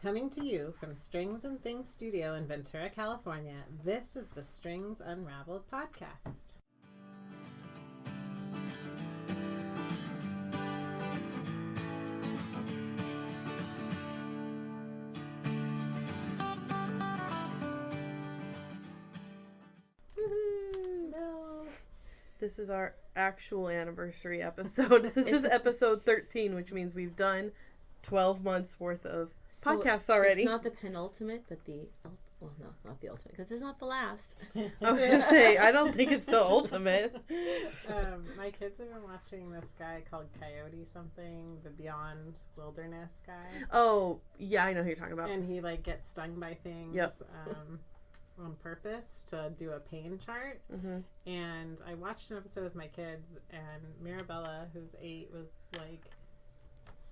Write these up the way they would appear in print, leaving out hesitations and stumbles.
Coming to you from Strings and Things Studio in Ventura, California, this is the Strings Unraveled podcast. Woohoo! No. This is our actual anniversary episode. This is episode 13, which means we've done 12 months worth of podcasts already. It's not the penultimate, but well, no, not the ultimate, because it's not the last. I was going to say, I don't think it's the ultimate. My kids have been watching this guy called Kaity something, the Beyond Wilderness guy. Oh, yeah, I know who you're talking about. And he, gets stung by things. Yep. On purpose to do a pain chart. Mm-hmm. And I watched an episode with my kids, and Mirabella, who's 8, was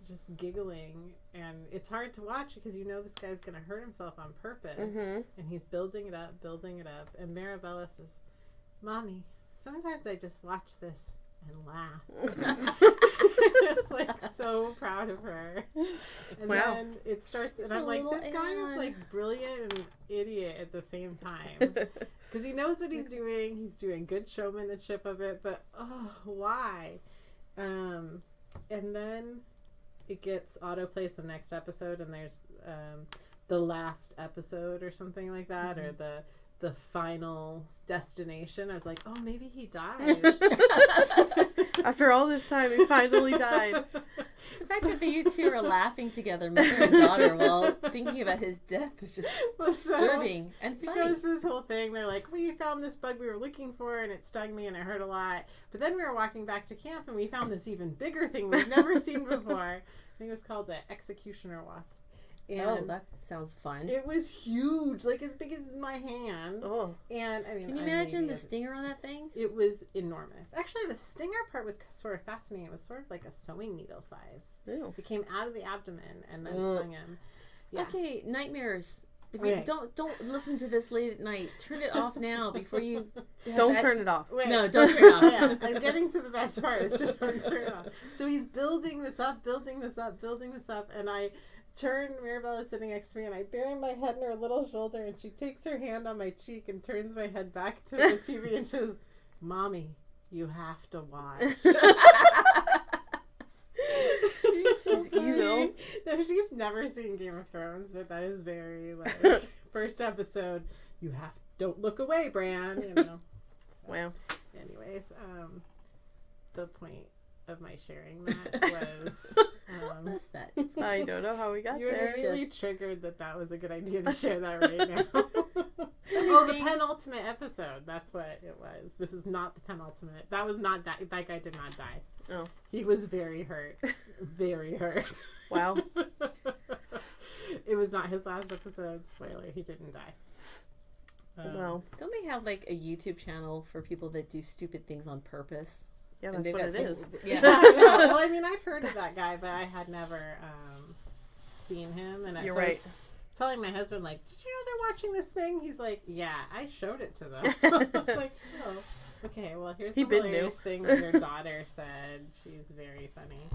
just giggling, and it's hard to watch because this guy's gonna hurt himself on purpose. Mm-hmm. And he's building it up, and Mirabella says, "Mommy, sometimes I just watch this and laugh." It's so proud of her. And wow. Then it starts, and I'm like, this guy is brilliant and idiot at the same time, because he knows what he's doing. He's doing good showmanship of it, but why? And then it gets autoplays the next episode, and there's the last episode or something like that, or the final destination. I was like, oh, maybe he dies. After all this time, he finally died. The fact that you two are laughing together, mother and daughter, while thinking about his death is just disturbing and funny. Because this whole thing, they're like, we found this bug we were looking for, and it stung me, and it hurt a lot. But then we were walking back to camp, and we found this even bigger thing we've never seen before. I think it was called the executioner wasp. And that sounds fun. It was huge, as big as my hand. Oh. And can you imagine the stinger on that thing? It was enormous. Actually, the stinger part was sort of fascinating. It was sort of like a sewing needle size. Ew. It came out of the abdomen and then stung him. Yeah. Okay, nightmares. If you don't listen to this late at night. Turn it off now before you. Don't turn it off. Wait. No, don't turn it off. Yeah, I'm getting to the best part. So don't turn it off. So he's building this up, and I turn. Mirabella's sitting next to me, and I bury my head in her little shoulder, and she takes her hand on my cheek and turns my head back to the TV, and she says, "Mommy, you have to watch." She's evil. No, she's never seen Game of Thrones, but that is very first episode. Don't look away, Bran. So, wow. Anyways, the point of my sharing that was. What was that? I don't know how we got you were there. really triggered that was a good idea to share that right now. The penultimate episode. That's what it was. This is not the penultimate. That was not that. That guy did not die. Oh. He was very hurt. Very hurt. Wow. It was not his last episode. Spoiler, he didn't die. Well. Don't they have a YouTube channel for people that do stupid things on purpose? Yeah, that's what it is. Yeah. Well, I mean, I'd heard of that guy, but I had never seen him. And you're right. Telling my husband, did you know they're watching this thing? He's like, yeah, I showed it to them. I was like, oh, okay, well, here's the hilarious thing that your daughter said. She's very funny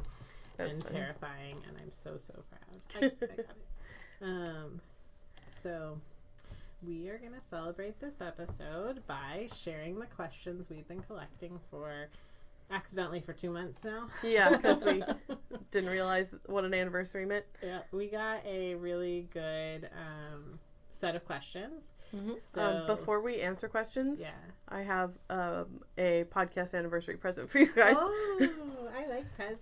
and terrifying, and I'm so proud. I got it. So we are going to celebrate this episode by sharing the questions we've been collecting accidentally for 2 months now. Yeah, because we didn't realize what an anniversary meant. Yeah, we got a really good set of questions. Mm-hmm. So before we answer questions, yeah, I have a podcast anniversary present for you guys. Oh, I like presents.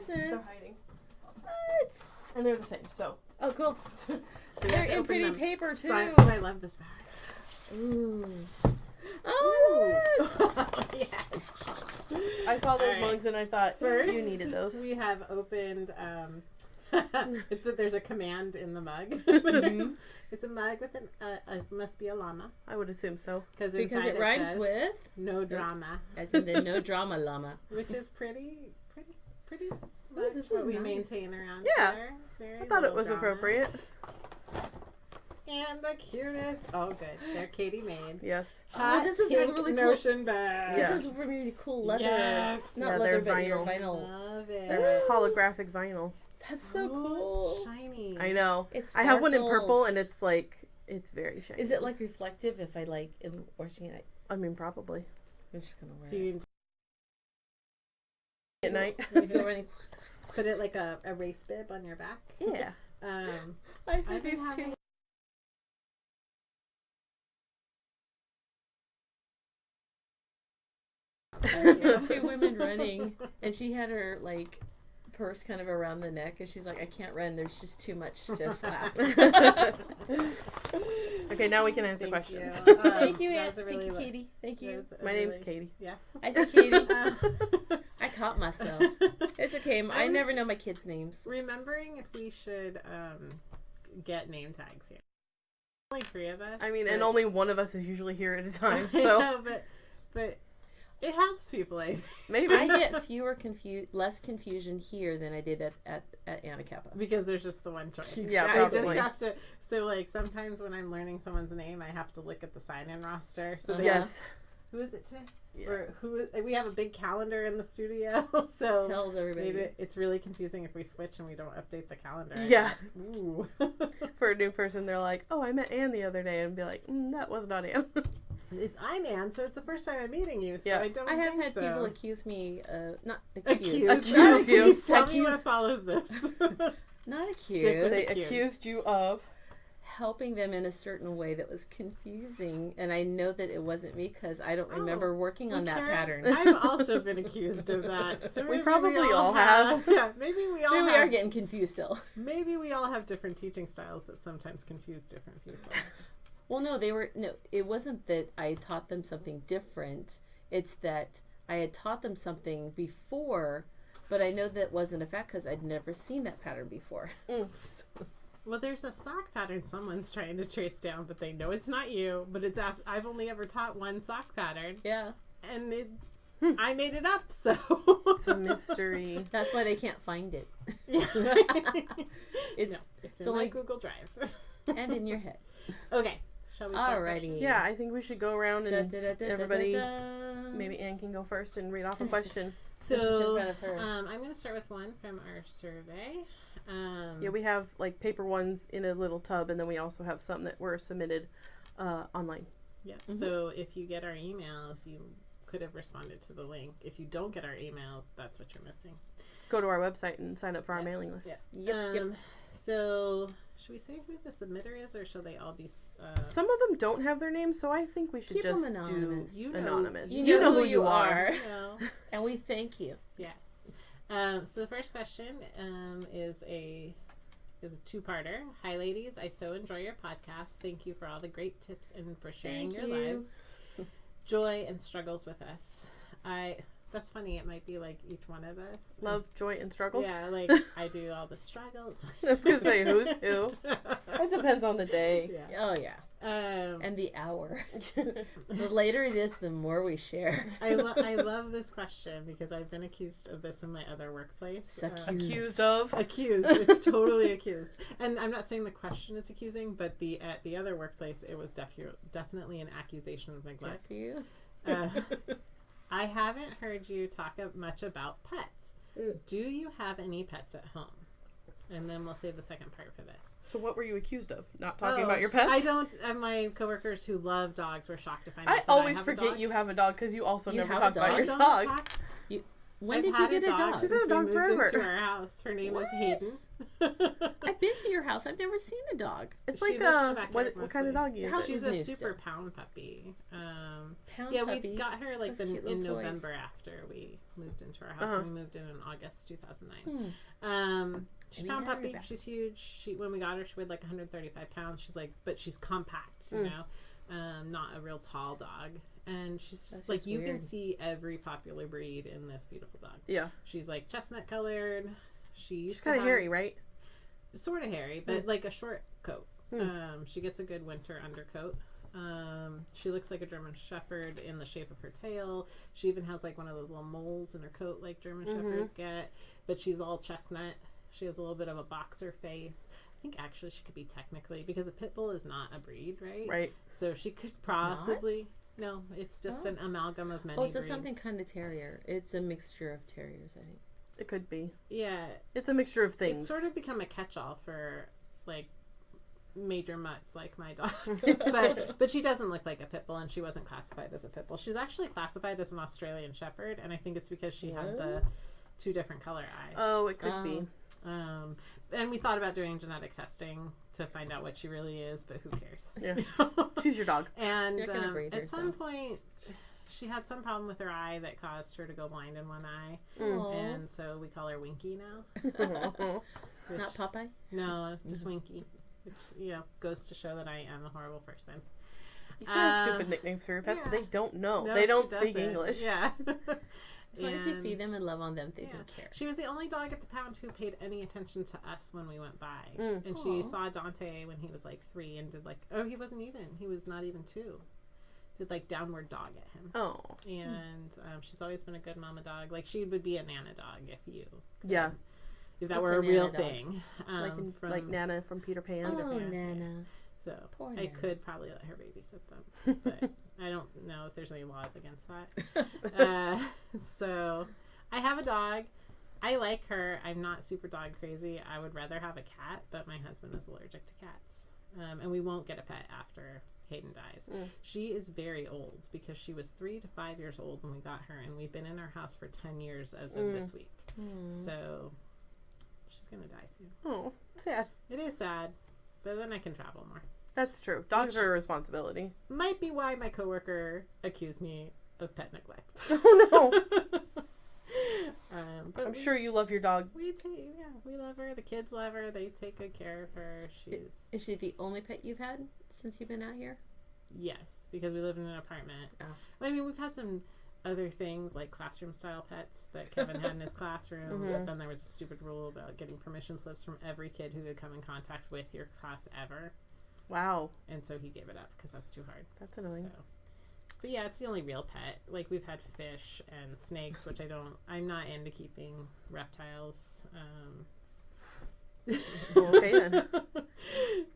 They're hiding. What? And they're the same. So. Oh, cool. So they're in pretty paper too. I love this bag. Ooh. Oh, yes. I saw those mugs and I thought first you needed those. We have opened. There's a command in the mug. It's a mug with must be a llama. I would assume so because it rhymes with no drama, as in the no drama llama, which is pretty. Ooh, this is what we nice. maintain around here. Very I thought it was drama. appropriate. And the cutest. Oh, good. They're Kaity made. Yes. This is pink really cool. Notion bag. This is really cool leather. Yes. Not Yeah, leather, they're but your vinyl. vinyl. Love it. They're holographic vinyl. That's so cool. Shiny. I know. It's I have one in purple, and it's like, it's very shiny. Is it like reflective if I like am watching it? I mean, probably. I'm just gonna wear it. At night. Put it like a race bib on your back. Yeah. I heard these two. There's two women running, and she had her like purse kind of around the neck, and she's like, I can't run, there's just too much to flap. Okay, now we can answer questions. Thank you, Aunt. Really Thank you, Katie. Thank you. My name's Katie. Yeah. I said Katie. I caught myself. It's okay. I never know my kids' names. Remembering if we should get name tags here. Only 3 of us. I mean, and only one of us is usually here at a time, so. I know, but it helps people, I think. Maybe. I get less confusion here than I did at Anna Kappa. Because there's just the one choice. Yeah, probably. I just have to, so like sometimes when I'm learning someone's name, I have to look at the sign-in roster. So yes. Who is it today? Yeah. Or we have a big calendar in the studio, so tells everybody. maybe it's really confusing if we switch and we don't update the calendar. Yeah. Ooh. For a new person, they're like, "Oh, I met Anne the other day," and be like, "That was not Anne." I'm Anne, so it's the first time I'm meeting you. So yeah. I have had so. people accuse me, not Accuse you. Tell me what follows this. Not accused. They accused you of helping them in a certain way that was confusing, and I know that it wasn't me because I don't remember working on that pattern. I've also been accused of that. So we probably all have. Yeah, maybe we all. Maybe we are getting confused still. Maybe we all have different teaching styles that sometimes confuse different people. Well, no, it wasn't that I taught them something different. It's that I had taught them something before, but I know that wasn't a fact because I'd never seen that pattern before. So. Well, there's a sock pattern someone's trying to trace down, but they know it's not you. But it's I've only ever taught one sock pattern. Yeah. And I made it up, so. It's a mystery. That's why they can't find it. Yeah. It's in my Google Drive. And in your head. Okay. Shall we start? Alrighty. Yeah, I think we should go around and everybody. Maybe Anne can go first and read off a question. So, I'm going to start with one from our survey. Yeah, we have like paper ones in a little tub, and then we also have some that were submitted online. Yeah. Mm-hmm. So if you get our emails, you could have responded to the link. If you don't get our emails, that's what you're missing. Go to our website and sign up for our mailing list. Yeah. Yep. So should we say who the submitter is, or shall they all be? Some of them don't have their names, so I think we should keep just them anonymous. do anonymous. You know who you are. And we thank you. Yes. So the first question is a 2-parter. Hi, ladies. I so enjoy your podcast. Thank you for all the great tips and for sharing your lives, joy, and struggles with us. That's funny. It might be like each one of us. Love, joy, and struggles? Yeah, like I do all the struggles. I was going to say, who's who? It depends on the day. Yeah. Oh, yeah. And the hour. The later it is, the more we share. I love this question because I've been accused of this in my other workplace. Accused of? Accused. It's totally accused. And I'm not saying the question is accusing, but at the other workplace, it was definitely an accusation of neglect. For you? I haven't heard you talk much about pets. Do you have any pets at home? And then we'll save the second part for this. So what were you accused of? Not talking about your pets? I don't. My coworkers who love dogs were shocked to find out I that always have forget you have a dog because you also never have talk a dog? about your dog. When did you get a dog? Since She's had a dog we moved forever. into our house. Her name is Hayden. I've been to your house. I've never seen a dog. It's She like lives in the backyard what kind of dog is it? She's She's a new super still. pound puppy. Pound puppy. We got her like Those cute in little November toys. after we moved into our house. And we moved in August 2009. She's Maybe pound have her puppy. back. She's huge. When we got her, she weighed like 135 pounds. She's like, but she's compact, you know, not a real tall dog. And she's just That's like, just you can weird. see every popular breed in this beautiful dog. Yeah. She's like chestnut colored. She's kind of hairy, right? Sort of hairy, but like a short coat. She gets a good winter undercoat. She looks like a German Shepherd in the shape of her tail. She even has like one of those little moles in her coat like German Shepherds get. But she's all chestnut. She has a little bit of a boxer face. I think actually she could be technically, because a pit bull is not a breed, right? Right. So she could possibly... No, it's just an amalgam of many breeds. It's something kind of terrier. It's a mixture of terriers, I think. It could be. Yeah. It's a mixture of things. It's sort of become a catch-all for, like, major mutts like my dog. but she doesn't look like a pit bull, and she wasn't classified as a pit bull. She's actually classified as an Australian Shepherd, and I think it's because she had the 2 different color eyes. Oh, it could be. And we thought about doing genetic testing to find out what she really is, but who cares? Yeah. She's your dog. And at some point, she had some problem with her eye that caused her to go blind in one eye. And so we call her Winky now. Not Popeye? No, just Winky. Which, you know, goes to show that I am a horrible person. You can have stupid nicknames for your pets. Yeah. They don't know. No, they don't she speak doesn't. English. Yeah. As long as you feed them and love on them, they don't care. She was the only dog at the pound who paid any attention to us when we went by. And she saw Dante when he was like 3 and did like, he wasn't even. He was not even 2. Did like downward dog at him. Oh. And she's always been a good mama dog. Like she would be a Nana dog if you. Yeah. If that were a real thing. Like Nana from Peter Pan. Nana. So Poor I Nana. could probably let her babysit them. But I don't know if there's any laws against that. So I have a dog. I like her. I'm not super dog crazy. I would rather have a cat, but my husband is allergic to cats. And we won't get a pet after Hayden dies. She is very old because she was 3 to 5 years old when we got her, and we've been in our house for 10 years as of this week. So she's going to die soon. Oh, sad. It is sad, but then I can travel more. That's true. Dogs are a responsibility. Might be why my coworker accused me of pet neglect. Oh, no. But I'm sure you love your dog. We love her. The kids love her. They take good care of her. Is she the only pet you've had since you've been out here? Yes, because we live in an apartment. Oh. I mean, we've had some other things like classroom style pets that Kevin had in his classroom. But then there was a stupid rule about getting permission slips from every kid who would come in contact with your class ever. Wow. And so he gave it up because that's too hard. That's annoying. So. But yeah, it's the only real pet. Like we've had fish and snakes, which I'm not into keeping reptiles. Okay then.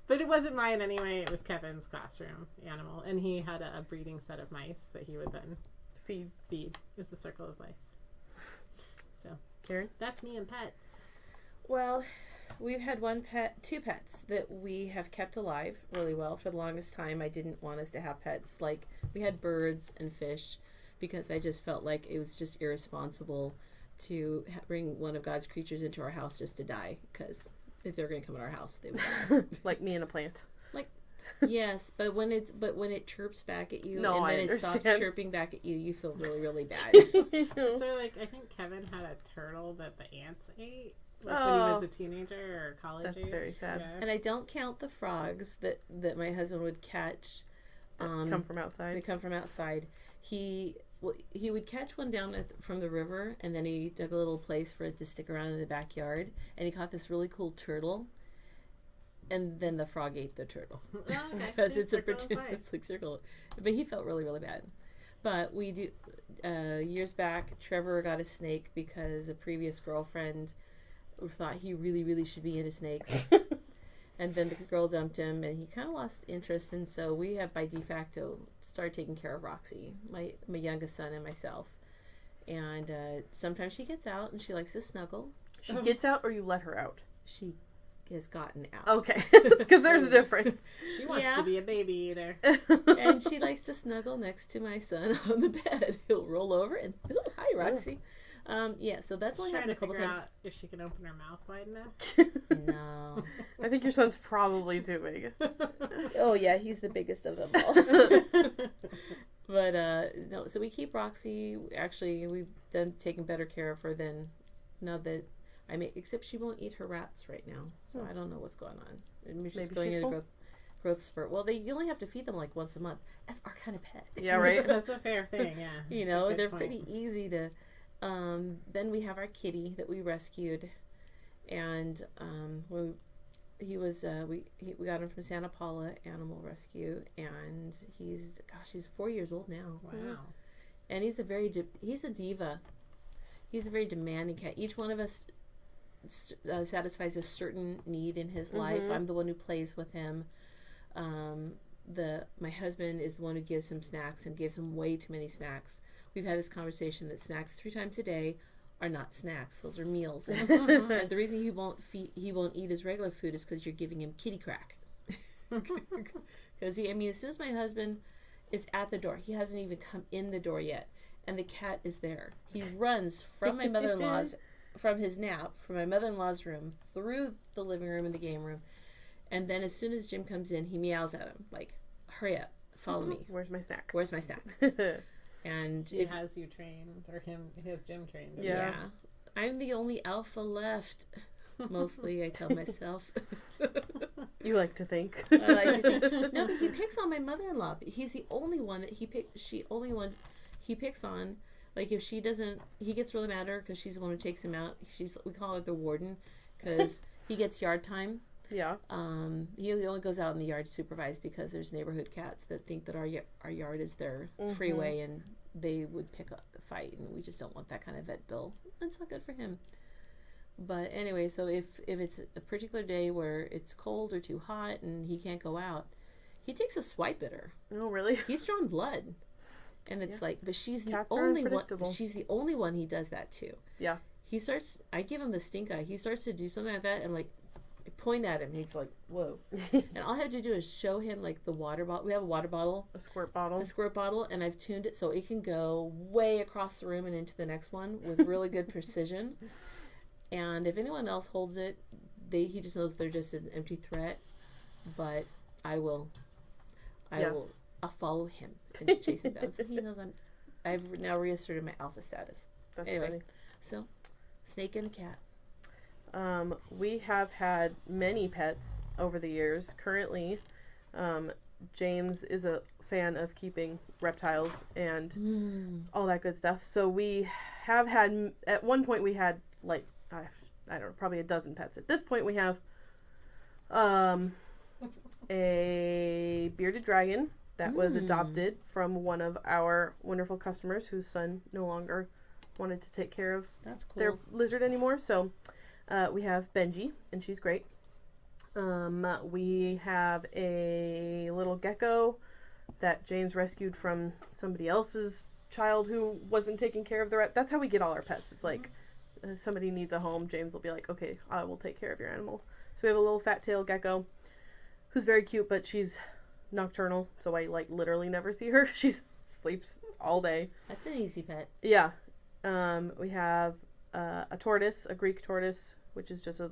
But it wasn't mine anyway. It was Kevin's classroom animal, and he had a breeding set of mice that he would then feed. It was the circle of life. So, Karin, that's me and pets. Well, we've had two pets that we have kept alive really well. For the longest time, I didn't want us to have pets. Like, we had birds and fish because I just felt like it was just irresponsible to bring one of God's creatures into our house just to die. Because if they're going to come in our house, they would die. Like me and a plant. Like, yes, but when it chirps back at you and then it stops chirping back at you, you feel really, really bad. So, like, I think Kevin had a turtle that the ants ate. Like when he was a teenager or college age. That's very sad. Yeah. And I don't count the frogs that my husband would catch. Come from outside. They come from outside. He would catch one down from the river, and then he dug a little place for it to stick around in the backyard. And he caught this really cool turtle. And then the frog ate the turtle. Oh, okay. Because it's it's like circle. But he felt really, really bad. But we do years back, Trevor got a snake because a previous girlfriend thought he really, really should be into snakes. And then the girl dumped him, and he kind of lost interest. And so we have, by de facto, started taking care of Roxy, my youngest son, and myself. And sometimes she gets out, and she likes to snuggle. She gets out, or you let her out? She has gotten out. Okay, because there's a difference. She wants to be a baby eater. And she likes to snuggle next to my son on the bed. He'll roll over and, hi, Roxy. So that's only happened a couple times. Out if she can open her mouth wide enough. No. I think your son's probably too big. Oh, yeah, he's the biggest of them all. But, no, so we keep Roxy. Actually, we've taken better care of her than now that except she won't eat her rats right now. So I don't know what's going on. Maybe she's going in a growth spurt. Well, you only have to feed them like once a month. That's our kind of pet. Yeah, right? That's a fair thing, yeah. You know, they're pretty easy to... then we have our kitty that we rescued, and we got him from Santa Paula Animal Rescue, and he's 4 years old now. Wow. And he's a diva. He's a very demanding cat. Each one of us satisfies a certain need in his life. I'm the one who plays with him. My husband is the one who gives him snacks and gives him way too many snacks. We've had this conversation that snacks 3 times a day are not snacks. Those are meals. And, and the reason he won't eat his regular food is because you're giving him kitty crack. Because as soon as my husband is at the door, he hasn't even come in the door yet, and the cat is there. He runs from my mother-in-law's, from his nap, from my mother-in-law's room, through the living room and the game room, and then as soon as Jim comes in, he meows at him, like, hurry up, follow me. Where's my snack? Where's my snack? And he has you trained, or he has Jim trained. Yeah. I'm the only alpha left. Mostly, I tell myself. You like to think. I like to think. No, he picks on my mother-in-law. He's the only one that he picks on. Like, if she doesn't, he gets really mad at her because she's the one who takes him out. We call her the warden because he gets yard time. Yeah. He only goes out in the yard to supervise because there's neighborhood cats that think that our yard is their freeway, and they would pick a fight, and we just don't want that kind of vet bill. It's not good for him. But anyway, so if it's a particular day where it's cold or too hot and he can't go out, he takes a swipe at her. Oh, really? He's drawn blood. And it's like, but she's the Cats only one. She's the only one he does that to. Yeah. I give him the stink eye. He starts to do something like that, and like, I point at him. He's like, whoa. And all I have to do is show him like the water bottle. We have a water bottle. A squirt bottle. And I've tuned it so it can go way across the room and into the next one with really good precision. And if anyone else holds it, he just knows they're just an empty threat. But I'll follow him and chase him down. So he knows I've now reasserted my alpha status. That's anyway, funny. So snake and a cat. We have had many pets over the years. Currently, James is a fan of keeping reptiles and all that good stuff. So we have had, at one point we had like, I don't know, probably a dozen pets. At this point we have a bearded dragon that was adopted from one of our wonderful customers whose son no longer wanted to take care of their lizard anymore. So we have Benji, and she's great. We have a little gecko that James rescued from somebody else's child who wasn't taking care of the rat. That's how we get all our pets. It's like somebody needs a home, James will be like, okay, I will take care of your animal. So we have a little fat-tailed gecko who's very cute, but she's nocturnal, so I like literally never see her. She sleeps all day. That's an easy pet. Yeah. We have a tortoise, a Greek tortoise, which is just a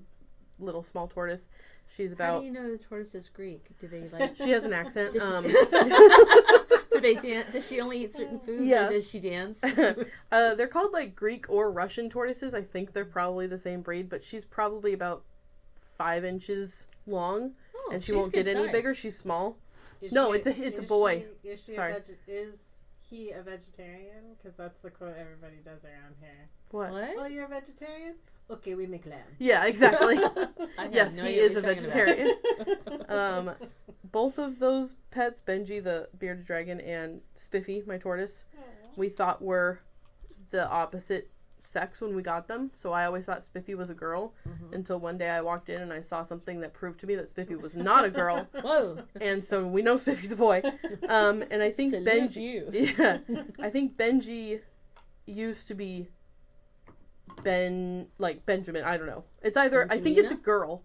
little small tortoise. She's about... How do you know the tortoise is Greek? Do they like... She has an accent. Do they dance? Does she only eat certain foods, or does she dance? They're called like Greek or Russian tortoises. I think they're probably the same breed, but she's probably about 5 inches long, and she won't get any bigger. She's small. It's a boy. Is he a vegetarian? Because that's the quote everybody does around here. What? Oh, you're a vegetarian? Okay, we make lamb. Yeah, exactly. Yes, no he is a vegetarian. Both of those pets, Benji, the bearded dragon, and Spiffy, my tortoise, we thought were the opposite sex when we got them. So I always thought Spiffy was a girl until one day I walked in and I saw something that proved to me that Spiffy was not a girl. Whoa! And so we know Spiffy's a boy. And I think Benji, I think Benji used to be Benjamin. I don't know. It's either I think it's a girl.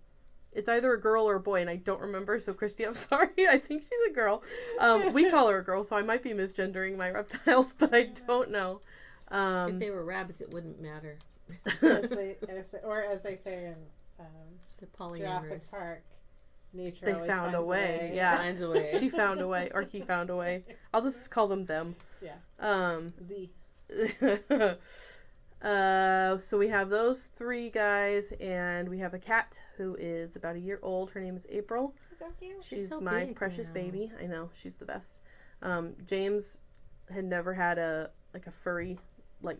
It's either a girl or a boy, and I don't remember. So Christy, I'm sorry. I think she's a girl. We call her a girl, so I might be misgendering my reptiles, but I don't know. If they were rabbits, it wouldn't matter. As they say in the Jurassic Park, nature they always found finds a way. Yeah, finds a way. She found a way, or he found a way. I'll just call them them. Yeah. Z. So we have those 3 guys, and we have a cat who is about a year old. Her name is April. So cute. She's so my precious baby. I know, she's the best. James had never had a furry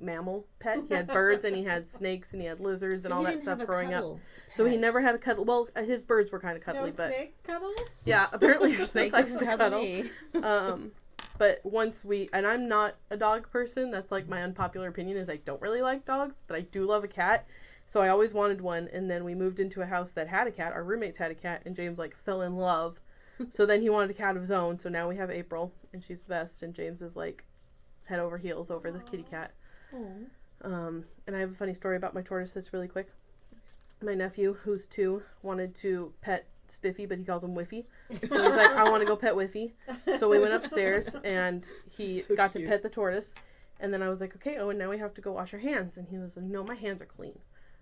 mammal pet. He had birds and he had snakes and he had lizards and all that stuff growing up. So he never had a cuddle. Well, his birds were kind of cuddly, but snake cuddles? Yeah, apparently your snake likes to cuddle. But once and I'm not a dog person. That's like my unpopular opinion is I don't really like dogs, but I do love a cat. So I always wanted one, and then we moved into a house that had a cat. Our roommates had a cat, and James fell in love. So then he wanted a cat of his own. So now we have April, and she's the best. And James is head over heels over this kitty cat. And I have a funny story about my tortoise that's really quick. My nephew, who's 2, wanted to pet Spiffy, but he calls him Whiffy. So he's like, I want to go pet Whiffy. So we went upstairs, and he got to pet the tortoise. And then I was like, okay, Owen, now we have to go wash our hands. And he was like, no, my hands are clean.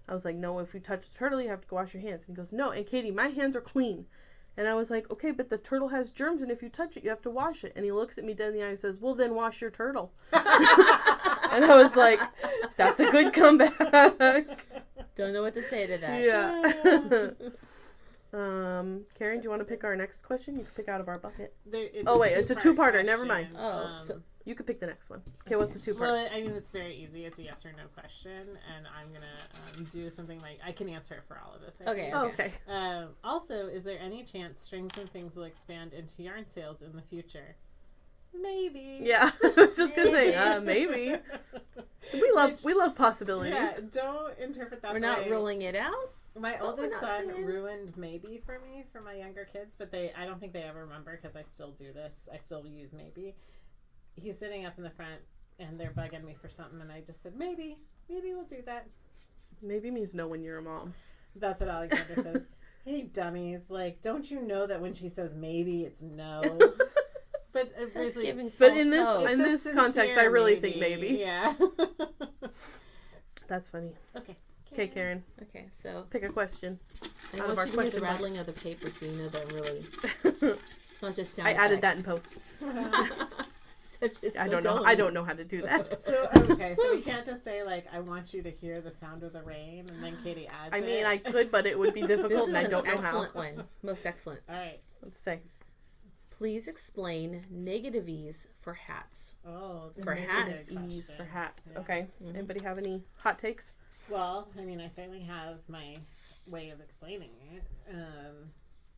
I was like, no, if you touch the turtle, you have to go wash your hands. And he goes, no, and Katie, my hands are clean. And I was like, okay, but the turtle has germs, and if you touch it, you have to wash it. And he looks at me dead in the eye and says, well, then wash your turtle. And I was like, that's a good comeback. Don't know what to say to that. Yeah. Karin, do you want to pick our next question? You can pick out of our bucket. It's a two-parter. Never mind. So you could pick the next one. Okay, what's the two-part? Well, I mean, it's very easy. It's a yes or no question, and I'm gonna do something like I can answer for all of this. Okay. Also, is there any chance Strings and Things will expand into yarn sales in the future? Maybe. Yeah, I was just gonna say maybe. We love possibilities. Yeah, don't interpret that. We're not ruling it out. My oldest son ruined maybe for me for my younger kids, but I don't think they ever remember because I still do this. I still use maybe. He's sitting up in the front and they're bugging me for something, and I just said maybe we'll do that. Maybe means no when you're a mom. That's what Alexander says. Hey dummies, like, don't you know that when she says maybe, it's no? But really, in this context, I really think maybe. Yeah. That's funny. Okay. Okay, Karin. Okay, so pick a question. I want you to hear the rattling of the paper so you know that really. It's not just sound. I added that in post. I don't know how to do that. So we can't just say like I want you to hear the sound of the rain and then Katie adds I mean, I could, but it would be difficult, and I don't know how. This is an excellent one. Most excellent. All right. Let's say. Please explain negative ease for hats. Oh, for hats. Ease for hats. Yeah. Okay. Mm-hmm. Anybody have any hot takes? Well, I mean, I certainly have my way of explaining it.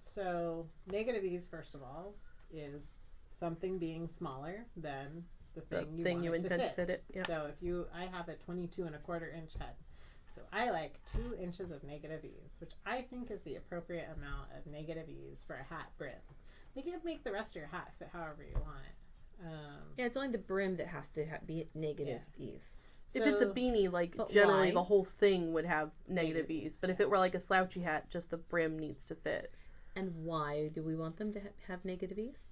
So negative ease, first of all, is something being smaller than the thing you intend to fit it. Yeah. So I have a 22 1/4 inch head. So I like 2 inches of negative ease, which I think is the appropriate amount of negative ease for a hat brim. You can make the rest of your hat fit however you want it. Yeah, it's only the brim that has to be negative ease. So, if it's a beanie, like generally the whole thing would have negative ease. But if it were like a slouchy hat, just the brim needs to fit. And why do we want them to have negative ease?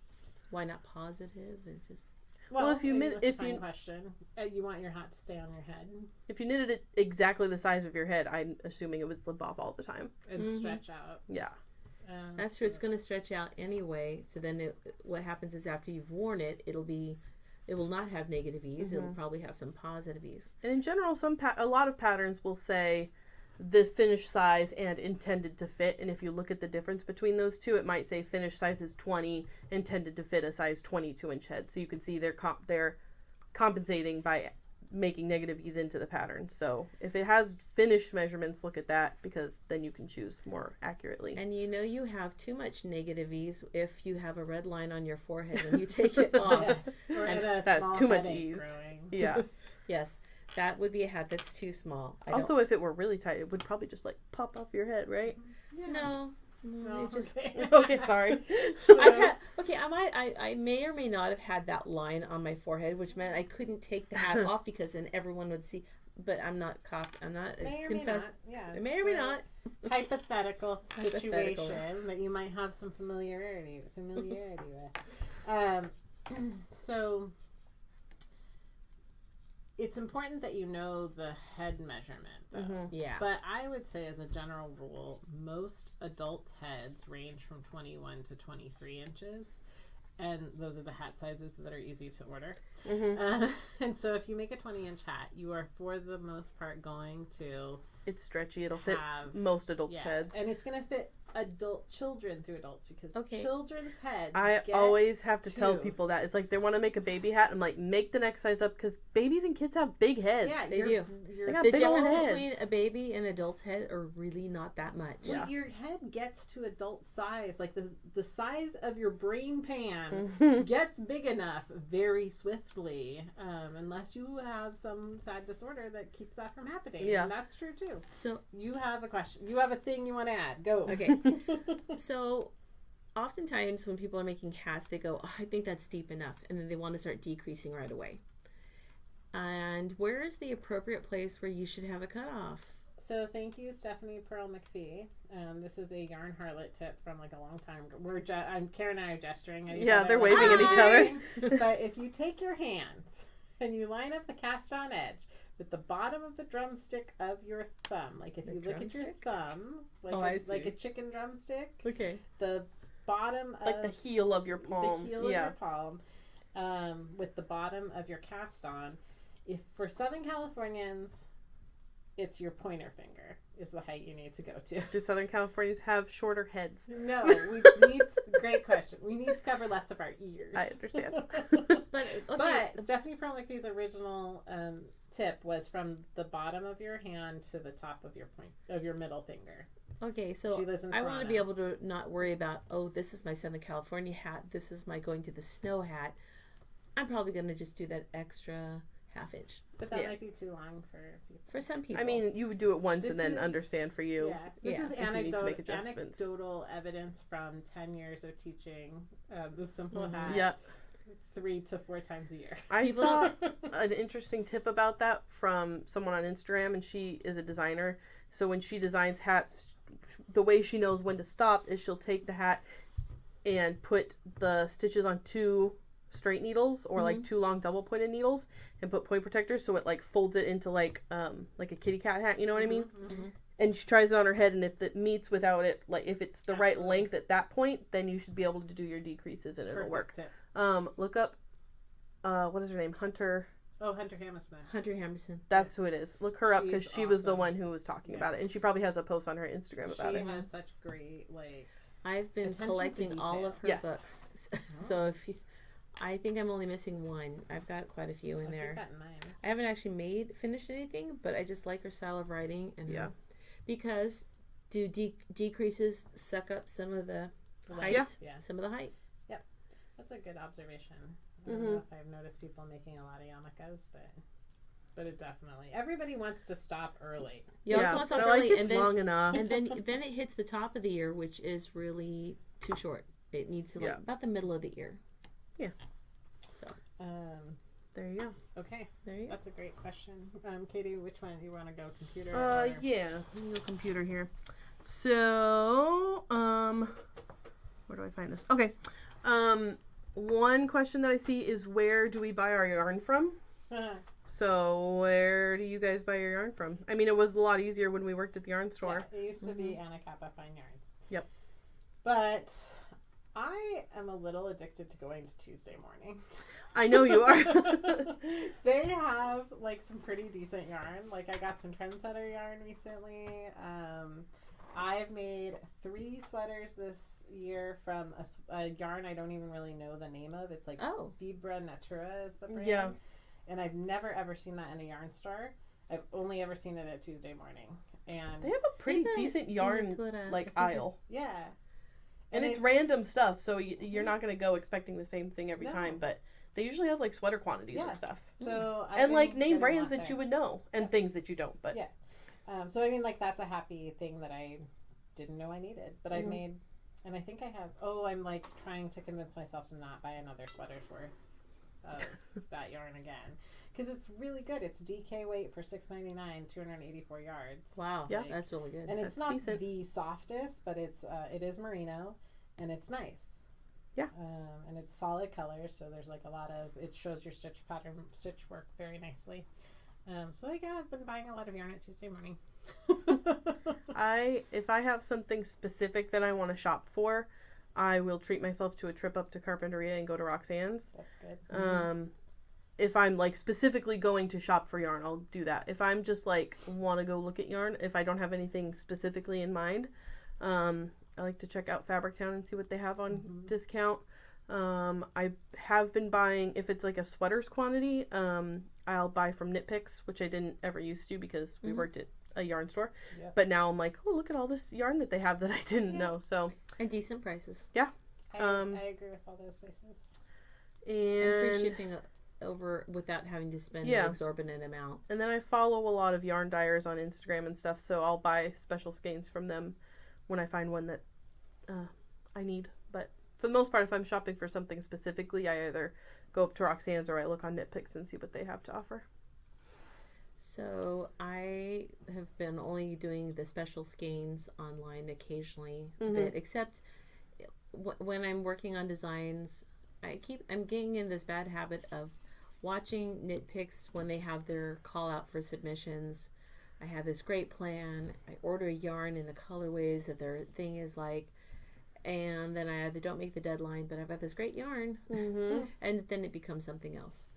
Why not positive? It's just if you question, you want your hat to stay on your head. If you knitted it exactly the size of your head, I'm assuming it would slip off all the time and stretch out. Yeah. That's true. It's going to stretch out anyway. So then what happens is after you've worn it, it will not have negative ease. Mm-hmm. It'll probably have some positive ease. And in general, a lot of patterns will say the finished size and intended to fit. And if you look at the difference between those two, it might say finished size is 20, intended to fit a size 22 inch head. So you can see they're compensating by making negative ease into the pattern. So if it has finished measurements, look at that, because then you can choose more accurately. And you have too much negative ease if you have a red line on your forehead when you take it off. Yes. That's too much ease. Yeah. Yes. That would be a hat that's too small. Also, if it were really tight, it would probably just like pop off your head, right? Yeah. No, it just okay. Sorry. I may or may not have had that line on my forehead, which meant I couldn't take the hat off because then everyone would see. But I'm not confess. Yeah. May or may not. Hypothetical situation that you might have some familiarity with. So it's important that you know the head measurement, though. Mm-hmm. Yeah. But I would say, as a general rule, most adult heads range from 21 to 23 inches. And those are the hat sizes that are easy to order. Mm-hmm. And so if you make a 20-inch hat, you are, for the most part, going to... It's stretchy. It'll fit most adults' heads. And it's going to fit children through adults, because children's heads always have to tell people that. It's like they want to make a baby hat. I'm like, make the next size up, because babies and kids have big heads. Yeah, they do. The difference between a baby and adult's head are really not that much. Well, your head gets to adult size. Like the size of your brain pan gets big enough very swiftly, unless you have some sad disorder that keeps that from happening. Yeah. And that's true too. So you have a question. You have a thing you want to add. Go. Okay. So oftentimes when people are making hats, they go, I think that's deep enough. And then they want to start decreasing right away. And where is the appropriate place where you should have a cutoff? So thank you, Stephanie Pearl McPhee. This is a yarn harlot tip from like a long time ago. Karen and I are gesturing at each other. They're waving at each other. But if you take your hands and you line up the cast on edge with the bottom of the drumstick of your thumb, like if you look at your thumb, like a chicken drumstick. Okay. The bottom of like the heel of your palm. The heel of your palm, with the bottom of your cast on. If for Southern Californians, it's your pointer finger is the height you need to go to. Do Southern Californians have shorter heads? No, we need. Great question. We need to cover less of our ears. I understand. But Stephanie Pearl McPhee's original tip was from the bottom of your hand to the top of your middle finger. Okay, so She lives in I want to Toronto. be able to not worry about, oh, this is my Southern California hat. This is my going to the snow hat. I'm probably going to just do that extra half inch. But that might be too long for people. For some people. I mean, you would do it once and then understand for you. Yeah. This is if you need to make adjustments. anecdotal evidence from 10 years of teaching the simple hat. Yeah. 3 to 4 times a year. I saw an interesting tip about that from someone on Instagram, and she is a designer. So when she designs hats, the way she knows when to stop is she'll take the hat and put the stitches on 2 straight needles or like 2 long double pointed needles and put point protectors so it like folds it into like a kitty cat hat, you know what I mean? Mm-hmm. And she tries it on her head, and if it meets without it, like if it's the right length at that point, then you should be able to do your decreases and it'll work. Tip. Look up what is her name? Hunter Hammerson. Hunter Hammerson. That's who it is. Look her up because she was the awesome. one who was talking about it, and she probably has a post on her Instagram about it. She has such great I've been attention collecting to all detail. of her books. So I think I'm only missing one. I've got quite a few in there. I haven't actually finished anything, but I just like her style of writing, and because do decreases suck up some of the height? Yeah. Some of the height. Yep, that's a good observation. I don't know if I've noticed people making a lot of yarmulkes, but it definitely everybody wants to stop early. You also want to stop early, and then long enough, and then it hits the top of the ear, which is really too short. It needs to about the middle of the ear. Yeah. So there you go. Okay, there you go. That's a great question. Katie, which one do you want to go? Computer? Yeah, let me go computer here. So, where do I find this? Okay. One question that I see is where do we buy our yarn from? So where do you guys buy your yarn from? I mean, it was a lot easier when we worked at the yarn store. Yeah, it used to be Anna Kappa Fine Yarns. Yep. But I am a little addicted to going to Tuesday Morning. I know you are. They have like some pretty decent yarn. Like I got some Trendsetter yarn recently. I've made 3 sweaters this year from a yarn I don't even really know the name of. It's like Vibra Natura is the brand. Yeah. And I've never ever seen that in a yarn store. I've only ever seen it at Tuesday Morning. And they have a pretty decent yarn aisle. Yeah. And it's random stuff, so you're not going to go expecting the same thing every time, but they usually have like sweater quantities and stuff. So and like name brands that you would know and things that you don't, but so I mean like that's a happy thing that I didn't know I needed, but I've made, and I think I have. I'm like trying to convince myself to not buy another sweater's worth of that yarn again because it's really good. It's DK weight for $6.99, 284 yards. Wow, that's really good. And it's not decent. The softest, but it is merino, and it's nice. Yeah. And it's solid colors, so there's like a lot of, it shows your stitch work very nicely. So like I've been buying a lot of yarn at Tuesday Morning. If I have something specific that I want to shop for, I will treat myself to a trip up to Carpinteria and go to Roxanne's. That's good. If I'm like specifically going to shop for yarn, I'll do that. If I'm just like want to go look at yarn, if I don't have anything specifically in mind, I like to check out Fabric Town and see what they have on discount. I have been buying, if it's like a sweaters quantity, I'll buy from Knit Picks, which I didn't ever used to because we worked at a yarn store. Yep. But now I'm like, oh, look at all this yarn that they have that I didn't know. So and decent prices. Yeah. I agree with all those places. And free shipping over without having to spend an exorbitant amount. And then I follow a lot of yarn dyers on Instagram and stuff, so I'll buy special skeins from them when I find one that I need. But for the most part, if I'm shopping for something specifically, I either go up to Roxanne's or I look on Knit Picks and see what they have to offer. So I have been only doing the special skeins online occasionally, but except when I'm working on designs, I'm getting in this bad habit of watching Knitpicks when they have their call out for submissions. I have this great plan. I order a yarn in the colorways that their thing is like, and then I either don't make the deadline, but I've got this great yarn, and then it becomes something else.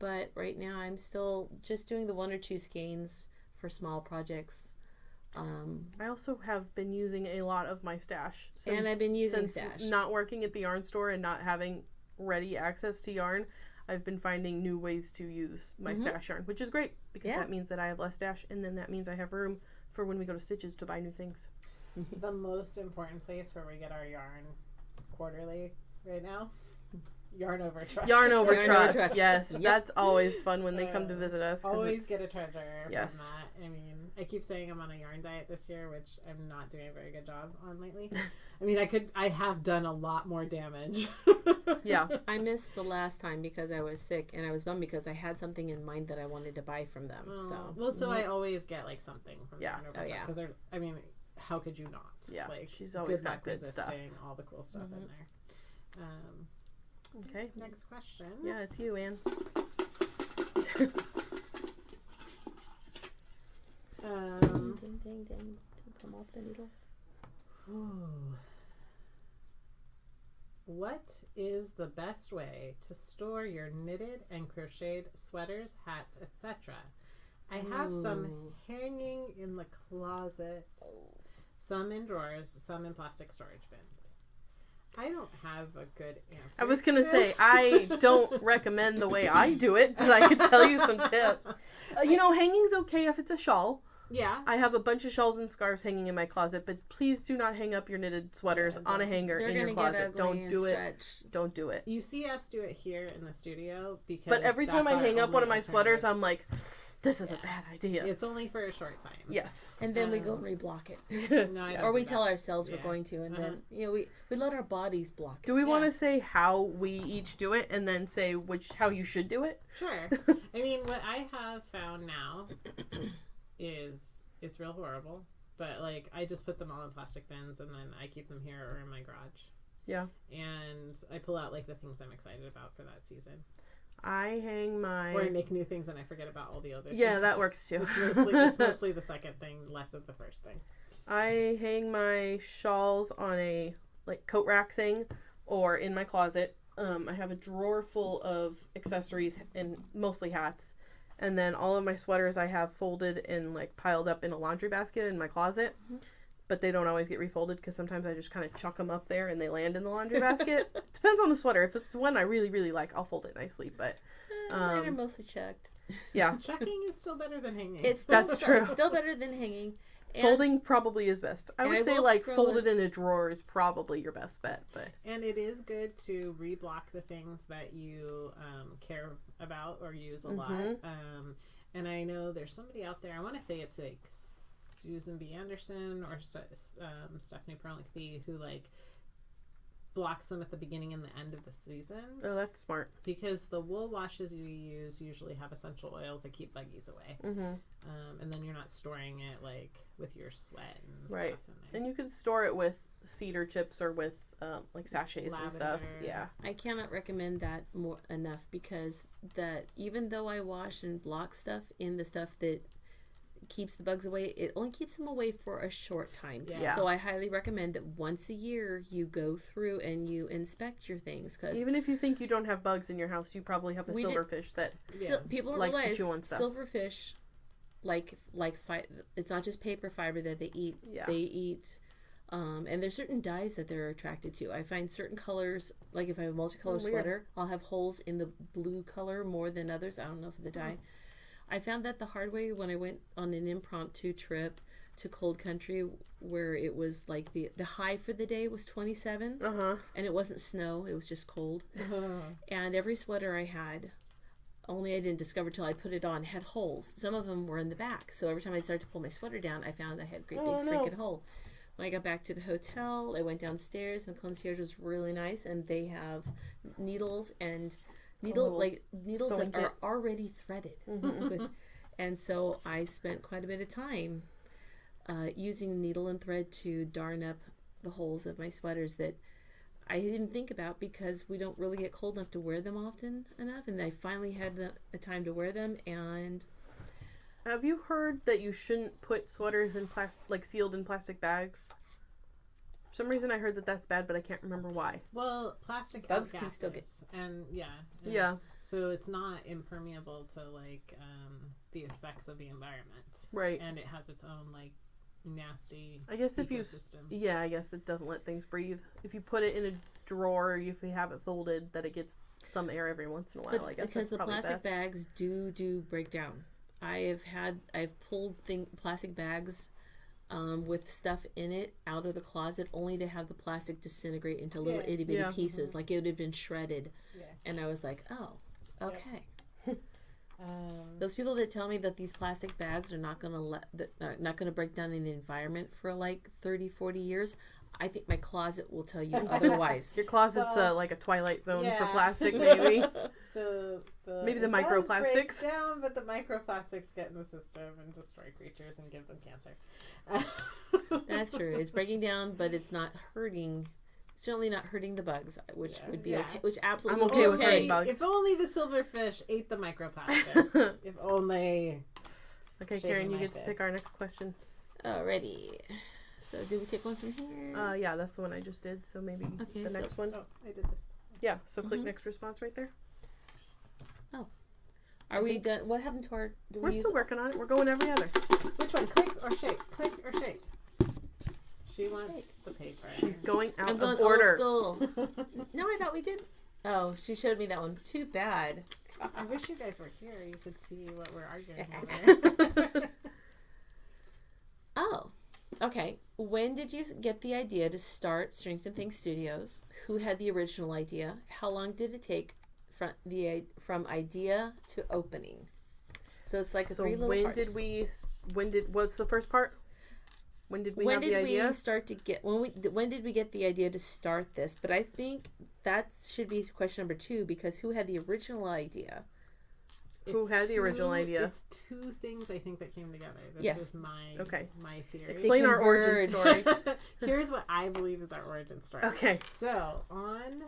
But right now I'm still just doing the 1 or 2 skeins for small projects. I also have been using a lot of my stash. And I've been using stash. Not working at the yarn store and not having ready access to yarn, I've been finding new ways to use my stash yarn, which is great because that means that I have less stash, and then that means I have room for when we go to Stitches to buy new things. The most important place where we get our yarn quarterly right now, Yarn Over Truck. Yarn Over Truck. Yes, that's always fun when they come to visit us. Always get a treasure yes. from that. I mean, I keep saying I'm on a yarn diet this year, which I'm not doing a very good job on lately. I mean, I have done a lot more damage. Yeah. I missed the last time because I was sick, and I was bummed because I had something in mind that I wanted to buy from them. So I always get like something from Yarn Over Truck because I mean, how could you not? Yeah, like she's always got good resisting stuff. All the cool stuff in there. Okay. Next question. Yeah, it's you, Anne. Ding, ding, ding. Don't come off the needles. What is the best way to store your knitted and crocheted sweaters, hats, etc.? I have some hanging in the closet, some in drawers, some in plastic storage bins. I don't have a good answer. I was going to say, I don't recommend the way I do it, but I could tell you some tips. Hanging's okay if it's a shawl. Yeah. I have a bunch of shawls and scarves hanging in my closet, but please do not hang up your knitted sweaters on a hanger in your closet. Don't do it. Don't do it. You see us do it here in the studio because. But every time I hang up one of my sweaters, I'm like, this is a bad idea. It's only for a short time. Yes. And then we go and reblock it. No, I or we tell ourselves we're going to, and then we let our bodies block it. Do we want to say how we each do it and then say how you should do it? Sure. I mean, what I have found now is it's real horrible, but like I just put them all in plastic bins and then I keep them here or in my garage. Yeah. And I pull out like the things I'm excited about for that season. I hang my... Or I make new things and I forget about all the other things. Yeah, that works too. It's mostly the second thing, less of the first thing. I hang my shawls on a coat rack thing or in my closet. I have a drawer full of accessories and mostly hats. And then all of my sweaters I have folded and piled up in a laundry basket in my closet. But they don't always get refolded because sometimes I just kind of chuck them up there and they land in the laundry basket. Depends on the sweater. If it's one I really, really like, I'll fold it nicely. But mine are mostly checked. Yeah. Chucking is still better than hanging. That's true. It's still better than hanging. And folding probably is best. I would say folded in a drawer is probably your best bet. But and it is good to reblock the things that you care about or use a lot. And I know there's somebody out there, I want to say it's like Susan B. Anderson or Stephanie Perlingby who blocks them at the beginning and the end of the season. Oh, that's smart. Because the wool washes you use usually have essential oils that keep buggies away. And then you're not storing it with your sweat and stuff in there. And you can store it with cedar chips or with sachets and stuff. Yeah. I cannot recommend that more enough because even though I wash and block stuff in the stuff that keeps the bugs away, it only keeps them away for a short time. Yeah. So I highly recommend that once a year you go through and you inspect your things. Cause even if you think you don't have bugs in your house, you probably have a silverfish that people don't likes realize to chew on stuff. Silverfish it's not just paper fiber that they eat. Yeah. They eat and there's certain dyes that they're attracted to. I find certain colors, like if I have a multicolor sweater, I'll have holes in the blue color more than others. I don't know for the dye. I found that the hard way when I went on an impromptu trip to cold country where it was the high for the day was 27 and it wasn't snow, it was just cold. And every sweater I had, only I didn't discover till I put it on, had holes. Some of them were in the back, so every time I started to pull my sweater down I found I had a great big freaking hole. When I got back to the hotel, I went downstairs and the concierge was really nice and they have needles and needles that are already threaded. And so I spent quite a bit of time using needle and thread to darn up the holes of my sweaters that I didn't think about because we don't really get cold enough to wear them often enough. And I finally had the time to wear them. And have you heard that you shouldn't put sweaters in sealed in plastic bags? For some reason I heard that that's bad, but I can't remember why. Well, plastic bugs can still get, and so it's not impermeable to the effects of the environment, right? And it has its own nasty. I guess if ecosystem. I guess it doesn't let things breathe. If you put it in a drawer, or if you have it folded, that it gets some air every once in a while. But I guess because the plastic best. bags do break down. I've pulled plastic bags with stuff in it out of the closet only to have the plastic disintegrate into little itty bitty pieces, like it would have been shredded. Yeah. And I was like, oh, okay. Yep. Those people that tell me that these plastic bags are not gonna break down in the environment for 30, 40 years, I think my closet will tell you otherwise. Your closet's like a Twilight Zone for plastic, maybe. So maybe the microplastics. Break down, but the microplastics get in the system and destroy creatures and give them cancer. That's true. It's breaking down, but it's not hurting. Certainly not hurting the bugs, which would be okay. Which absolutely I'm okay with hurting bugs. If only the silverfish ate the microplastics. If only. Okay, Karin, you get to pick our next question. Alrighty. So did we take one from here? Yeah, that's the one I just did. So maybe the next one. Oh, I did this. Yeah. So click next response right there. Oh. Are we done? What happened to our? We're still working on it. We're going every other. Which one? Click or shake? Click or shake? She wants the paper. She's going out I'm going of order. Old school. No, I thought we did. Oh, she showed me that one. Too bad. I wish you guys were here. You could see what we're arguing over. Oh, okay. When did you get the idea to start Strings and Things Studios? Who had the original idea? How long did it take from idea to opening? So it's like three little parts. What's the first part? When did we have the idea? When did we get the idea to start this? But I think that should be question number 2, because who had the original idea? Who had the original idea? It's 2 things I think that came together. Yes. This is my theory. Explain our origin story. Here's what I believe is our origin story. Okay. So on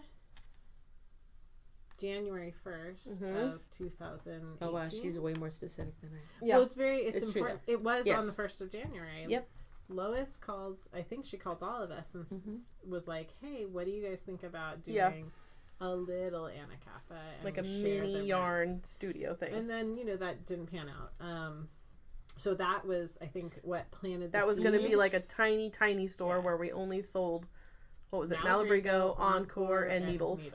January 1st of 2018. Oh wow, she's way more specific than I am. Yeah. Well, it's important. True, it was on the 1st of January. Yep. Lois called, I think she called all of us and was like, hey, what do you guys think about doing a little Anna Kappa? And like a mini yarn studio thing. And then, that didn't pan out. So that was, I think, what planted that was going to be like a tiny, tiny store where we only sold, what was it, Malabrigo, Encore, and needles.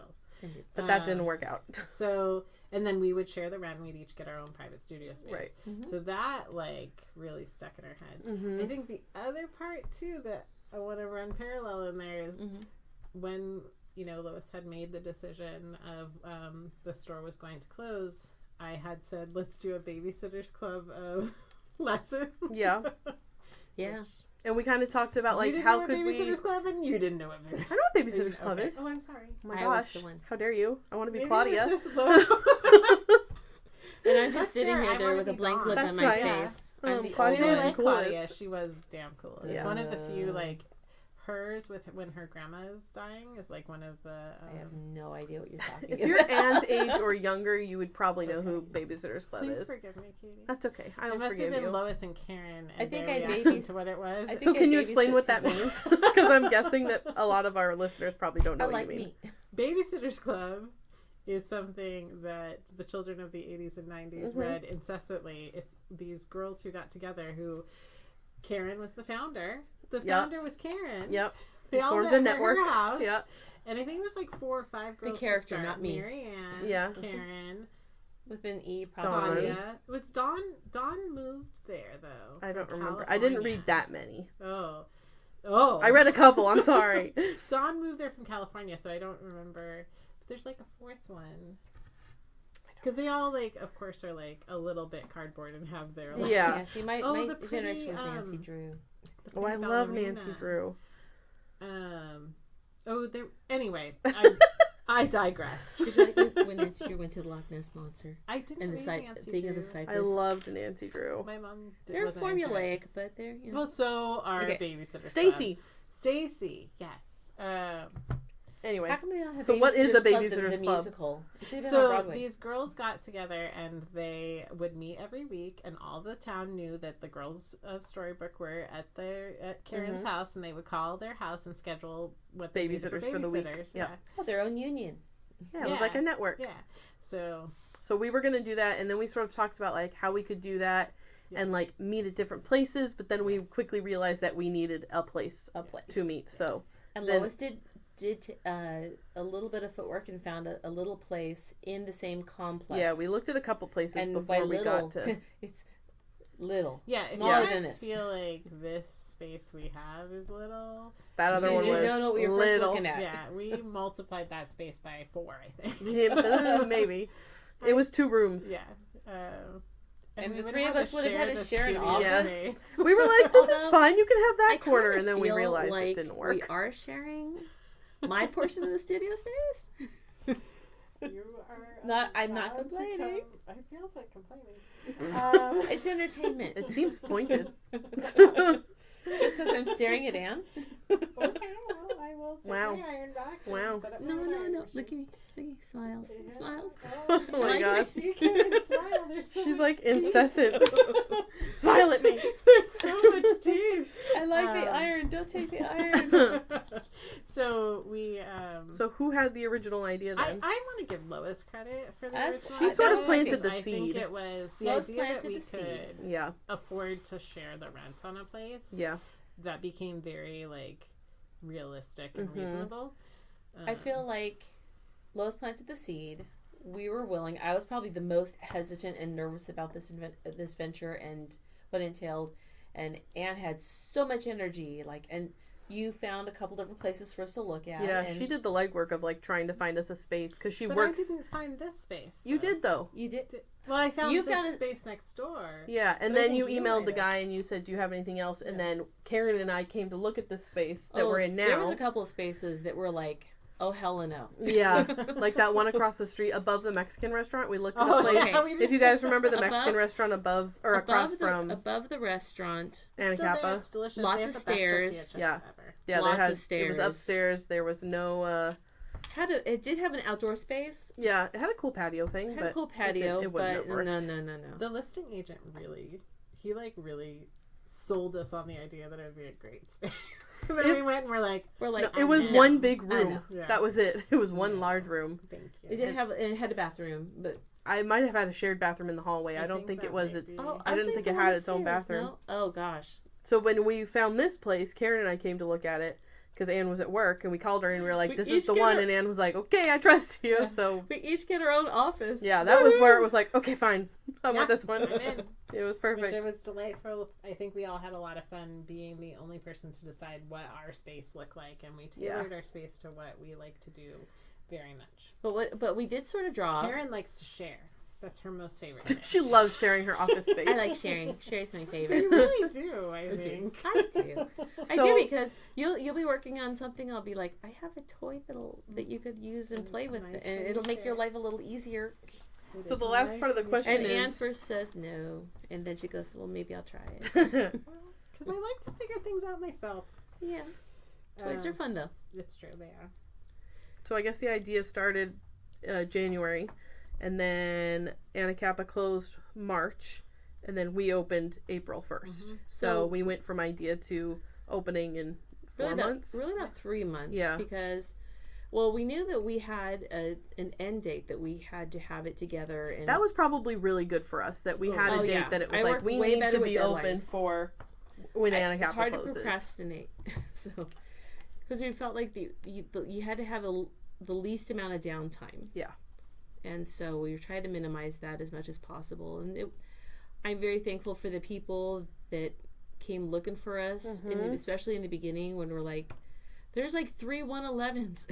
But that didn't work out. So, and then we would share the rent and we'd each get our own private studio space. Right. So that really stuck in our head. I think the other part too that I want to run parallel in there is when, Lois had made the decision of the store was going to close, I had said, let's do a babysitter's club of lessons. Yeah. Yeah. And we kind of talked about how could we... Babysitter's Club, and you didn't know what I know what Babysitter's Club is. Oh, I'm sorry. Oh my gosh. How dare you? I want to be Claudia. And I'm just sitting there with a blank look on my face. I'm the Claudia, Claudia. She was damn cool. It's one of the few, hers with when her grandma is dying is one of the... I have no idea what you're talking about. If you're Anne's age or younger, you would probably know who Babysitter's Club is. Please forgive me, Katie. That's okay. I will forgive you. It must have been Lois and Karen. And I think I to what it was. So can you explain what that means? Because I'm guessing that a lot of our listeners probably don't know what you mean. Babysitter's Club is something that the children of the 80s and 90s read incessantly. It's these girls who got together who... Karin was the founder. The founder was Karin. Yep. They all met at her house. Yep. And I think it was 4 or 5 girls. The character, not me. Marianne. Yeah. Karin. With an E, probably. Claudia. Was Dawn moved there though? I don't remember. I didn't read that many. Oh. I read a couple. I'm sorry. Dawn moved there from California, so I don't remember. But there's a 4th one. Because they all, of course, are, a little bit cardboard and have their, Yeah, see, my generation was Nancy Drew. Oh, I love Nancy Drew. Anyway, I digress. It's like when Nancy Drew went to the Loch Ness Monster. I didn't And read the Nancy thing Drew. of the Cypress. I loved Nancy Drew. My mom They're wasn't into it. formulaic, but they're, you know. Well, so our Okay. babysitter. Stacy. Stacy, yes. Anyway. How come they don't have So what is the Babysitter's Babysitter's the Club? musical? It should have been on So Broadway. these girls got together and they would meet every week, and all the town knew that the girls of Storybrooke were at Karen's house, and they would call their house and schedule what they needed Babysitters for the week. Yeah. Oh, their own union. Yeah, it was like a network. Yeah. So we were going to do that, and then we sort of talked about like how we could do that and like meet at different places, but then we quickly realized that we needed a place to meet. So And Lois did a little bit of footwork and found a little place in the same complex. Yeah, we looked at a couple places and before we got to. It's little. yeah, smaller if you than guys this. feel like this space we have is little. That other one You was don't know what you're first little. looking at. Yeah, we multiplied that space by 4, I think. Yeah, maybe. It was 2 rooms. Yeah. And we the would three of us would have had to the share an studio office. space. We were like, this is Although, fine. You can have that I corner. kinda And then we feel realized like it didn't work. We are sharing my portion of the studio space. You are I'm not allowed to complaining. I feel like complaining. It's entertainment. It seems pointed. Just because I'm staring at Anne. Okay, well, I will take Wow. my iron back. and Wow. set up No, my no, iron no. machine. Look at me. Look at me. Smiles. Yeah. Smiles. Oh my I god. see Karen smile. There's so She's much like teeth. incessant. Smile at me. There's so much teeth. I like the iron. Don't take the iron. So we. So who had the original idea then? I want to give Lois credit for the That's- original. She sort of idea, planted because the I think seed. it was the Lois idea that planted we the seed. could Yeah. afford to share the rent on a place. Yeah. That became very like realistic and reasonable. I feel like Lois planted the seed. We were willing. I was probably the most hesitant and nervous about this this venture and what it entailed. And Anne had so much energy. And you found a couple different places for us to look at. Yeah, and she did the legwork of like trying to find us a space because she But works. I didn't find this space. You did though. You did. Well, I found You this found it- space next door. Yeah, and But I then you think you emailed the might guy and you said, "Do you have anything else?" And Yeah. then Karin and I came to look at this space that we're in now. There was a couple of spaces that were like, oh, hell no. Yeah, like that one across the street above the Mexican restaurant. We looked at the Oh, place. yeah, we did. If you guys remember the Above- Mexican restaurant across from above the restaurant. Anna Still there, Kappa. it's delicious. Lots They have of the best tortilla stairs. chips Yeah. ever. Yeah, Lots it of was stairs. upstairs. There was no. It did have an outdoor space. Yeah, it had a cool patio thing. It but had a cool patio, it wouldn't have but worked. no. The listing agent really sold us on the idea that it would be a great space. Then we went and we're like, We're like, No, it was I'm one in. big I room. know. Yeah. That was it. It was one Yeah. large room. thank you. it had a bathroom, but I might have had a shared bathroom in the hallway. I don't think think that it was might its. be. I didn't think it had its own bathroom. No? Oh gosh. So when we found this place, Karin and I came to look at it because Anne was at work, and we called her and we were like, We "This each is the get one." our- And Anne was like, "Okay, I trust you." Yeah. So We each get our own office. yeah, that was where it was like, "Okay, fine, I want this one." I'm in. It was Which perfect. it was delightful. I think we all had a lot of fun being the only person to decide what our space looked like, and we tailored our space to what we like to do very much. But we did sort of draw. Karin likes to share. That's her most favorite thing. She loves sharing her office space. I like sharing. Sharing's my favorite. You really do, I think. I do. I So- do because you'll be working on something. I'll be like, I have a toy that you could use and play with, My and toy it'll make your chair. life a little easier. So the last part of the question And is, Anne first says no, and then she goes, well, maybe I'll try it. Because I like to figure things out myself. Yeah, toys are fun though. It's true, they are. so I guess the idea started January, and then Anna Kappa closed March, and then we opened April 1st. So So- we went from idea to opening in 4 months. Really about 3 months. Yeah. Because, well, we knew that we had an end date that we had to have it together. And That was probably really good for us that we had a Oh, date yeah. that it was I like work we way need better to with be open deadlines. for when Anna it's Kappa hard closes. to procrastinate. So, because we felt like you had to have the least amount of downtime. Yeah. And so we tried to minimize that as much as possible. And I'm very thankful for the people that came looking for us, especially in the beginning when we're like, there's like 3 111s.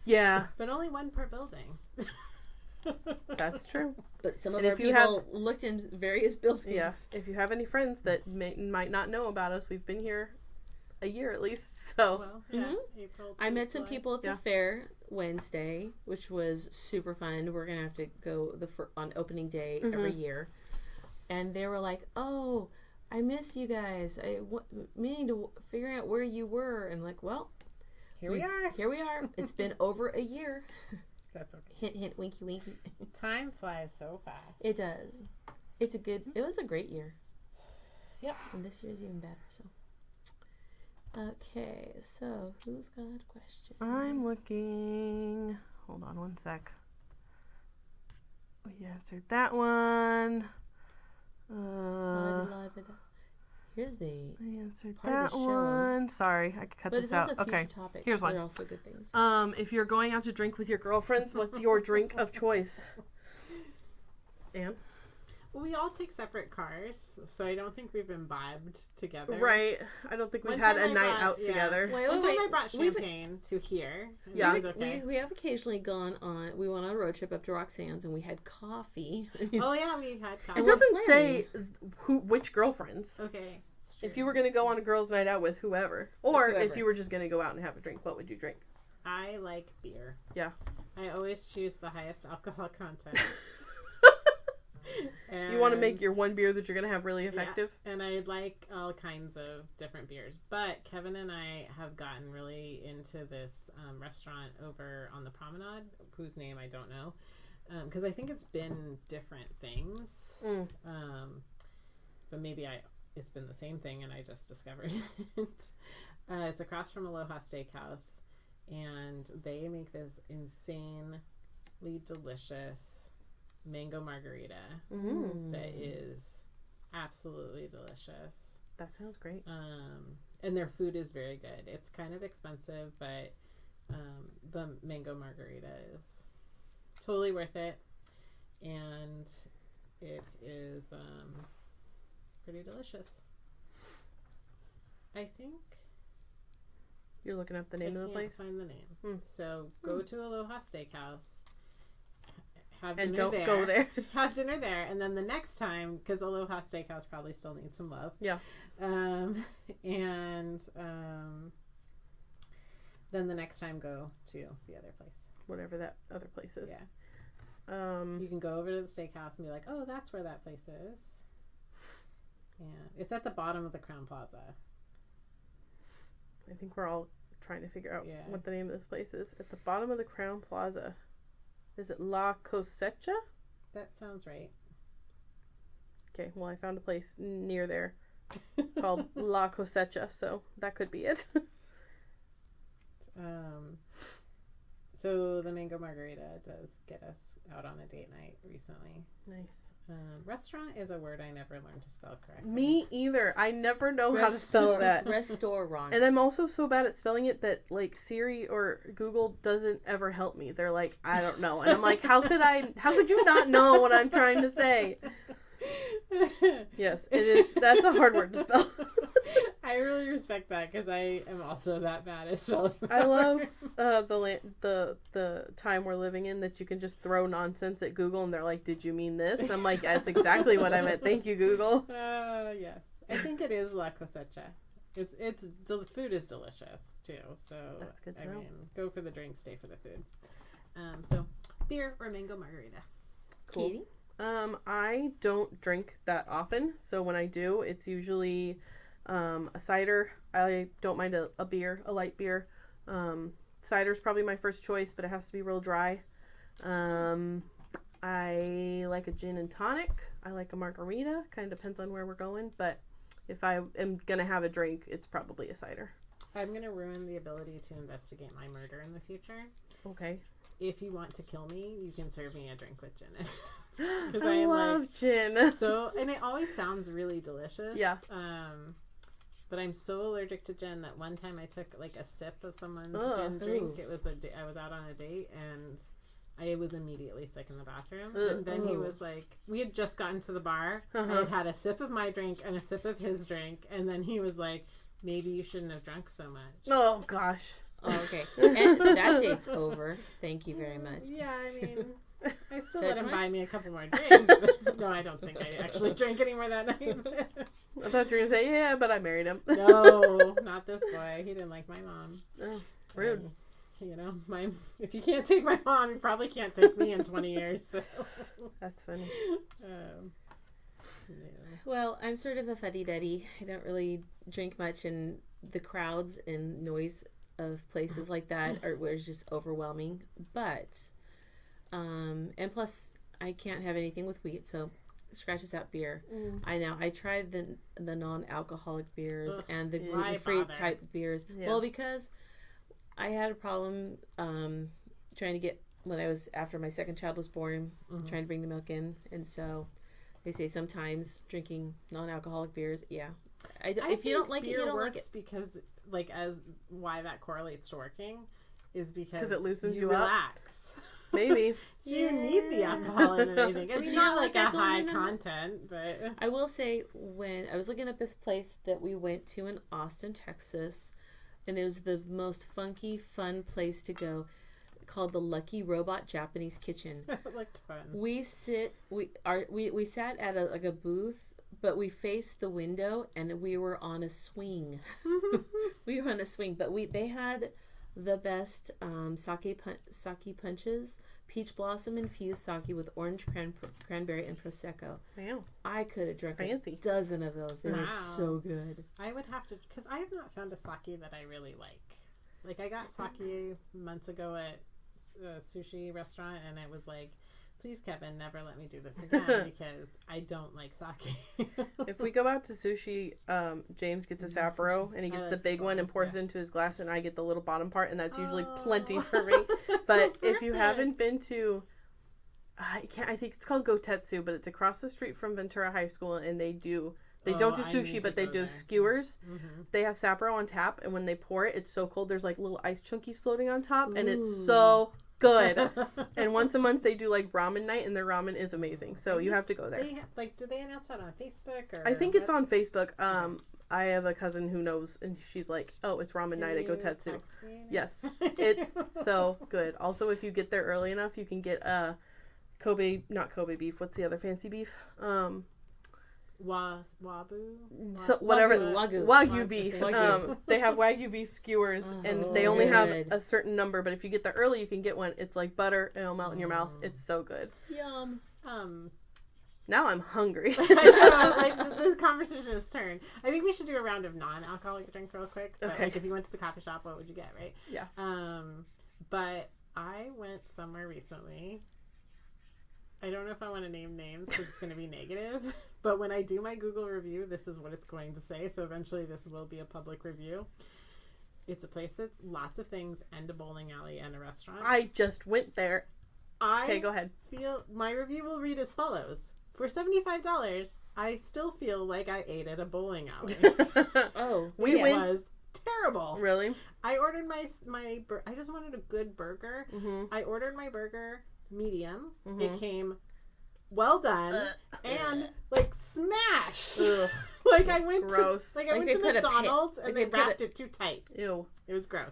Yeah, But only one per building. that's true. But some of And our if you people looked in various buildings. Yeah, if you have any friends that might not know about us, we've been here a year at least. So Well, yeah, April. I met some July. people at the fair Wednesday, which was super fun. We're gonna have to go on opening day every year, and they were like, "Oh, I miss you guys. Meaning to figure out where you were." And like, well, Here we are. Here we are. It's been over a year. That's okay. Hint, hint, winky, winky. Time flies so fast. It does. It was a great year. Yep. And this year's even better. So. Okay, so who's got a question? I'm looking. Hold on one sec. We answered that one. Here's the. I answered part that of the show. one. Sorry, I could cut But this it's out. also future Okay. topics. Here's one. They're also good things. If you're going out to drink with your girlfriends, what's your drink of choice? Anne? Well, we all take separate cars, so I don't think we've imbibed together. Right. I don't think we've One had time a I night brought- out yeah. together. Wait, One time wait. I brought champagne to here. And Yeah. it was okay. We have occasionally gone on. We went on a road trip up to Roxanne's and we had coffee. Oh yeah, we had coffee. It we're doesn't say playing. which girlfriends. Okay. it's If true. you were going to go on a girls' night out with whoever, or Whoever. if you were just going to go out and have a drink, what would you drink? I like beer. Yeah. I always choose the highest alcohol content. You want to make your one beer that you're going to have really effective? Yeah, and I like all kinds of different beers. But Kevin and I have gotten really into this restaurant over on the promenade, whose name I don't know. Because I think it's been different things. But maybe it's been the same thing and I just discovered it. It's across from Aloha Steakhouse. And they make this insanely delicious mango margarita that is absolutely delicious. That sounds great. And their food is very good. It's kind of expensive, but the mango margarita is totally worth it, and it is pretty delicious. I think You're looking up the name of the place? I can't find the name. So go to Aloha Steakhouse. Have And dinner don't there. go there. Have dinner there, and then the next time, because Aloha Steakhouse probably still needs some love. Yeah. Then the next time go to the other place. Whatever that other place is. Yeah. You can go over to the steakhouse and be like, oh, that's where that place is. And it's at the bottom of the Crown Plaza. I think we're all trying to figure out Yeah. what the name of this place is. At the bottom of the Crown Plaza. Is it La Cosecha? That sounds right. Okay, well, I found a place near there called La Cosecha, so that could be it. So the mango margarita does get us out on a date night recently. Nice. Restaurant is a word I never learned to spell correctly. Me either. I never know how to spell that. Restaurant. And I'm also so bad at spelling it that, like, Siri or Google doesn't ever help me. They're like, I don't know. And I'm like, how could you not know what I'm trying to say? Yes, it is. That's a hard word to spell. I really respect that because I am also that bad at spelling. I love the time we're living in that you can just throw nonsense at Google and they're like, did you mean this? I'm like, that's exactly what I meant. Thank you, Google. Yes. I think it is La Cosecha. It's the food is delicious too. So That's good to I know. mean, go for the drink, stay for the food. So beer or mango margarita. Cool. Katie? I don't drink that often, so when I do, it's usually a cider. I don't mind a beer, a light beer. Cider's probably my first choice, but it has to be real dry. I like a gin and tonic. I like a margarita. Kind of depends on where we're going, but if I am gonna have a drink, it's probably a cider. I'm gonna ruin the ability to investigate my murder in the future. Okay. If you want to kill me, you can serve me a drink with gin. I love gin. So, and it always sounds really delicious. Yeah. But I'm so allergic to gin that one time I took like a sip of someone's Ugh. gin drink. Ooh. It was I was out on a date and I was immediately sick in the bathroom. Ugh. And then he Ooh. was like, we had just gotten to the bar. Uh-huh. I had had a sip of my drink and a sip of his drink. And then he was like, maybe you shouldn't have drunk so much. Oh gosh. Oh, okay. And that date's over. Thank you very much. Yeah, I mean, I still Judge let him much? buy me a couple more drinks. But no, I don't think I actually drank any more that night. I thought you were going to say, yeah, but I married him. No, not this boy. He didn't like my mom. Oh, rude. If you can't take my mom, you probably can't take me in 20 years. So. That's funny. Yeah. Well, I'm sort of a fuddy-duddy. I don't really drink much, and the crowds and noise of places like that were just overwhelming. But, and plus, I can't have anything with wheat, so scratches out beer. I tried the non-alcoholic beers and the gluten-free type beers. Yeah. Well, because I had a problem trying to get, after my second child was born, trying to bring the milk in, and so they say sometimes drinking non-alcoholic beers, if you don't like it, you don't like it. Because, as why that correlates to working is because it loosens you you relax. Up. Maybe. So you need the alcohol in anything. I mean, not like a high content, but... I will say, when I was looking at this place that we went to in Austin, Texas, and it was the most funky, fun place to go, called the Lucky Robot Japanese Kitchen. It looked fun. We sat at a booth, but we faced the window, and we were on a swing. We were on a swing, but they had the best sake punches, peach blossom infused sake with orange cranberry and prosecco. Wow. I could have drunk a dozen of those. They were so good. I would have to, because I have not found a sake that I really like. Like, I got sake months ago at a sushi restaurant, and it was like, please, Kevin, never let me do this again, because I don't like sake. If we go out to sushi, James gets a Sapporo, and he gets the big one and pours it into his glass, and I get the little bottom part, and that's usually plenty for me. But if you haven't been to, I think it's called Gotetsu, but it's across the street from Ventura High School, and they don't do sushi, but they do skewers. Mm-hmm. They have Sapporo on tap, and when they pour it, it's so cold, there's like little ice chunkies floating on top, and it's so good. And once a month they do like ramen night, and their ramen is amazing, so you have to go there. Do they announce that on Facebook? Or I think it's on Facebook. I have a cousin who knows, and she's like, oh, it's ramen night at Gotetsu. Yes, it's so good. Also, if you get there early enough, you can get not Kobe beef, what's the other fancy beef? Wagyu beef. They have Wagyu beef skewers, and they only have a certain number, but if you get there early, you can get one. It's like butter, and it'll melt in your mouth. It's so good. Yum. Now I'm hungry. I know, this conversation has turned. I think we should do a round of non-alcoholic drink real quick. But, okay. If you went to the coffee shop, what would you get, right? Yeah. But I went somewhere recently. I don't know if I want to name names because it's going to be negative. But when I do my Google review, this is what it's going to say. So eventually this will be a public review. It's a place that's lots of things and a bowling alley and a restaurant. I just went there. Okay, go ahead. My review will read as follows. For $75, I still feel like I ate at a bowling alley. It was terrible. Really? I ordered my I just wanted a good burger. Mm-hmm. I ordered my burger medium. Mm-hmm. It came well done and like smashed. Like I went gross. I went to McDonald's and they wrapped it too tight. Ew. It was gross.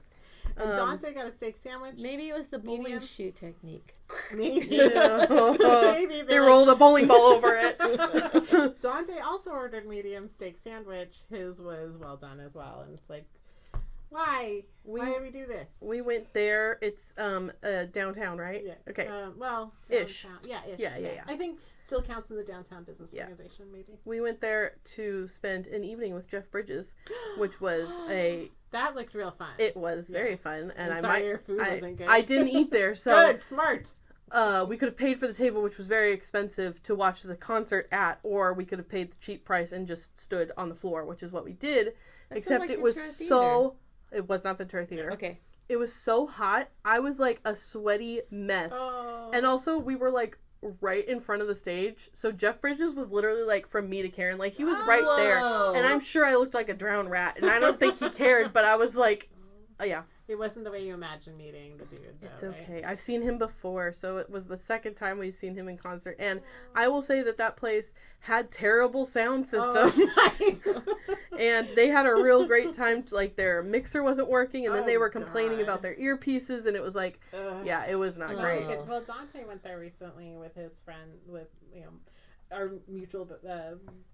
And Dante got a steak sandwich. Maybe it was the bowling shoe technique. Maybe. Maybe they rolled a bowling ball over it. Dante also ordered medium steak sandwich. His was well done as well. And it's like, why did we do this? We went there. It's downtown, right? Yeah. Okay. Ish. Yeah, ish. Yeah. I think still counts in the downtown business organization, maybe. We went there to spend an evening with Jeff Bridges, which was that looked real fun. It was very fun, and your food wasn't good. I didn't eat there, so good, smart. We could have paid for the table, which was very expensive, to watch the concert at, or we could have paid the cheap price and just stood on the floor, which is what we did. Except it was so. It was not Ventura Theater. Okay. It was so hot. I was like a sweaty mess. Oh. And also, we were like right in front of the stage. So Jeff Bridges was literally like from me to Karin. Like, he was right there. And I'm sure I looked like a drowned rat. And I don't think he cared. But I was like, oh, yeah. It wasn't the way you imagined meeting the dude, though, It's okay. right? I've seen him before, so it was the second time we've seen him in concert. And I will say that place had terrible sound system. And they had a real great time. Like, their mixer wasn't working, and then they were complaining about their earpieces, and it was like, yeah, it was not great. Well, Dante went there recently with his friend, with, our mutual,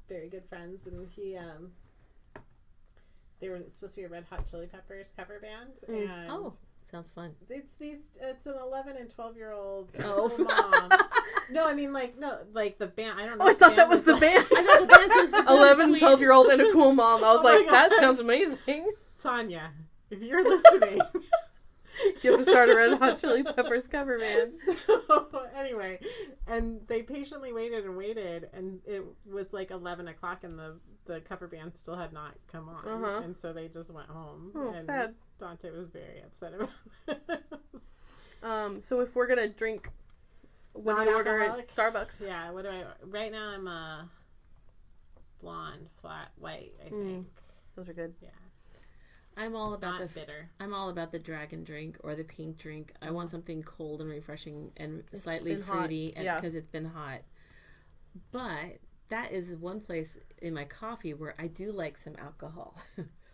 very good friends, and he, they were supposed to be a Red Hot Chili Peppers cover band, and sounds fun. It's an 11 and 12-year-old mom. No, I mean, the band. I don't know. Oh, I thought that was the band. I thought the band was 11, 12-year-old and a cool mom. I was like, that sounds amazing. Tanya, if you're listening, you have to start a Red Hot Chili Peppers cover band. So, anyway, and they patiently waited, and it was like 11 o'clock, and the cover band still had not come on, and so they just went home. Oh, and sad. Dante was very upset about this. So if we're gonna drink, what do you order at Starbucks? Yeah, what do I? Right now I'm a blonde, flat white. I think those are good. Yeah. I'm all about bitter. I'm all about the dragon drink or the pink drink. I want something cold and refreshing and slightly fruity because it's been hot. But that is one place in my coffee where I do like some alcohol.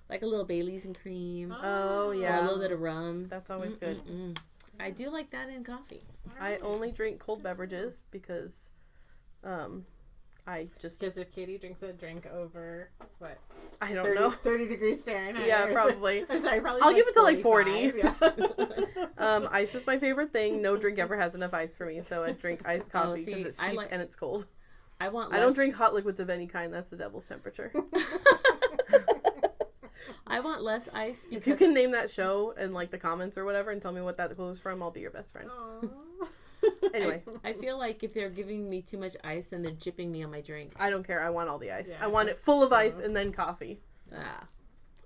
Like a little Baileys and cream. Oh, yeah. Or a little bit of rum. That's always good. I do like that in coffee. I only drink cold beverages because Because if Katie drinks a drink over, what? I don't know. 30 degrees Fahrenheit. Yeah, probably. I'm sorry, probably I'll give it to like 40. Yeah. Ice is my favorite thing. No drink ever has enough ice for me, so I drink iced coffee because it's cheap and it's cold. I don't drink hot liquids of any kind. That's the devil's temperature. I want less ice because... If you can name that show in like the comments or whatever and tell me what that was from, I'll be your best friend. Anyway. I feel like if they're giving me too much ice, then they're jipping me on my drink. I don't care. I want all the ice. Yeah, I want it full of ice and then coffee.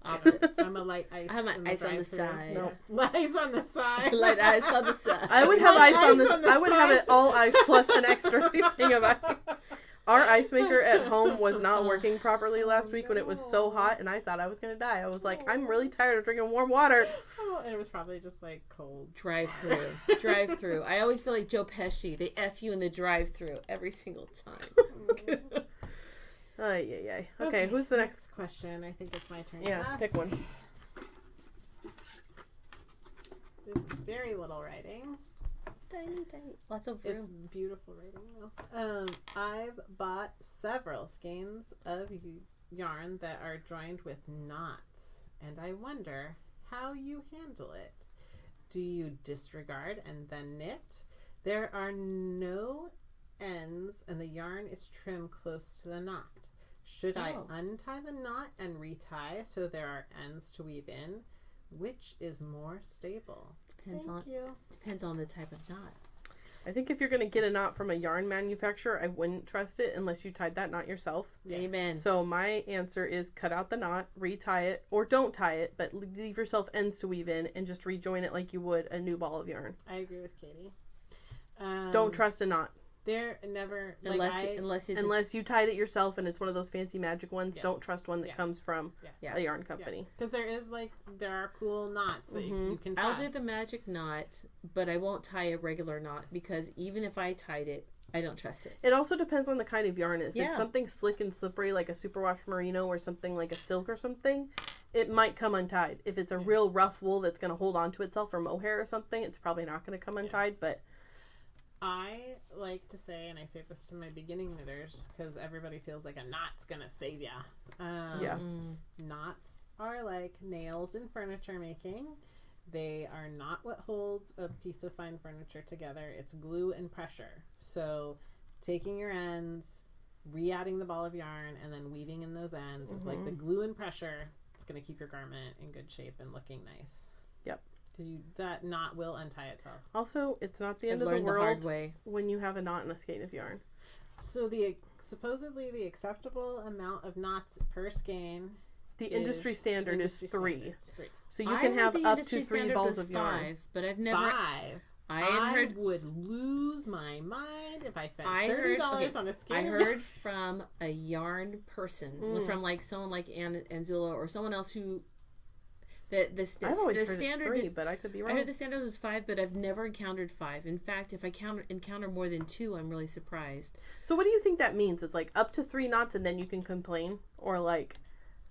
Opposite. I'm a light ice. I have my ice on the side. No. Light ice on the side. Light ice on the side. I would have ice on the I would have it all ice plus an extra thing of ice. Our ice maker at home was not working properly last week when it was so hot, and I thought I was going to die. I was like, I'm really tired of drinking warm water. Oh, and it was probably just like cold. Drive-through. I always feel like Joe Pesci. They F you in the drive-through every single time. Okay, who's the next question? I think it's my turn. Yeah, pick one. This is very little writing. Tiny. Lots of room. It's beautiful writing though. I've bought several skeins of yarn that are joined with knots, and I wonder how you handle it. Do you disregard and then knit? There are no ends, and the yarn is trimmed close to the knot. Should I untie the knot and retie so there are ends to weave in? Which is more stable? Depends on the type of knot. I think if you're going to get a knot from a yarn manufacturer, I wouldn't trust it unless you tied that knot yourself. Yes. Amen. So my answer is cut out the knot, retie it, or don't tie it, but leave yourself ends to weave in and just rejoin it like you would a new ball of yarn. I agree with Katie. Don't trust a knot. They're never unless you tied it yourself and it's one of those fancy magic ones. Yes. Don't trust one that comes from a yarn company. Because there are cool knots that you can trust. I'll do the magic knot, but I won't tie a regular knot because even if I tied it, I don't trust it. It also depends on the kind of yarn. If it's something slick and slippery like a superwash merino or something like a silk or something, it might come untied. If it's a real rough wool that's going to hold on to itself or mohair or something, it's probably not going to come untied, but I like to say, and I say this to my beginning knitters, because everybody feels like a knot's going to save ya. Knots are like nails in furniture making. They are not what holds a piece of fine furniture together. It's glue and pressure. So taking your ends, re-adding the ball of yarn, and then weaving in those ends is like the glue and pressure. It's going to keep your garment in good shape and looking nice. Yep. That knot will untie itself. Also, it's not the end of the world when you have a knot in a skein of yarn. So supposedly the acceptable amount of knots per skein, the industry standard is 3. So you can have up to 3 balls of yarn. 5, but I've never 5. I would lose my mind if I spent $30 on a skein. I heard from a yarn person, from like someone like Anzula or someone else who I've always heard standard it's 3, but I could be wrong. I heard the standard was 5, but I've never encountered 5. In fact, if I encounter more than 2, I'm really surprised. So what do you think that means? It's like up to 3 knots and then you can complain, or like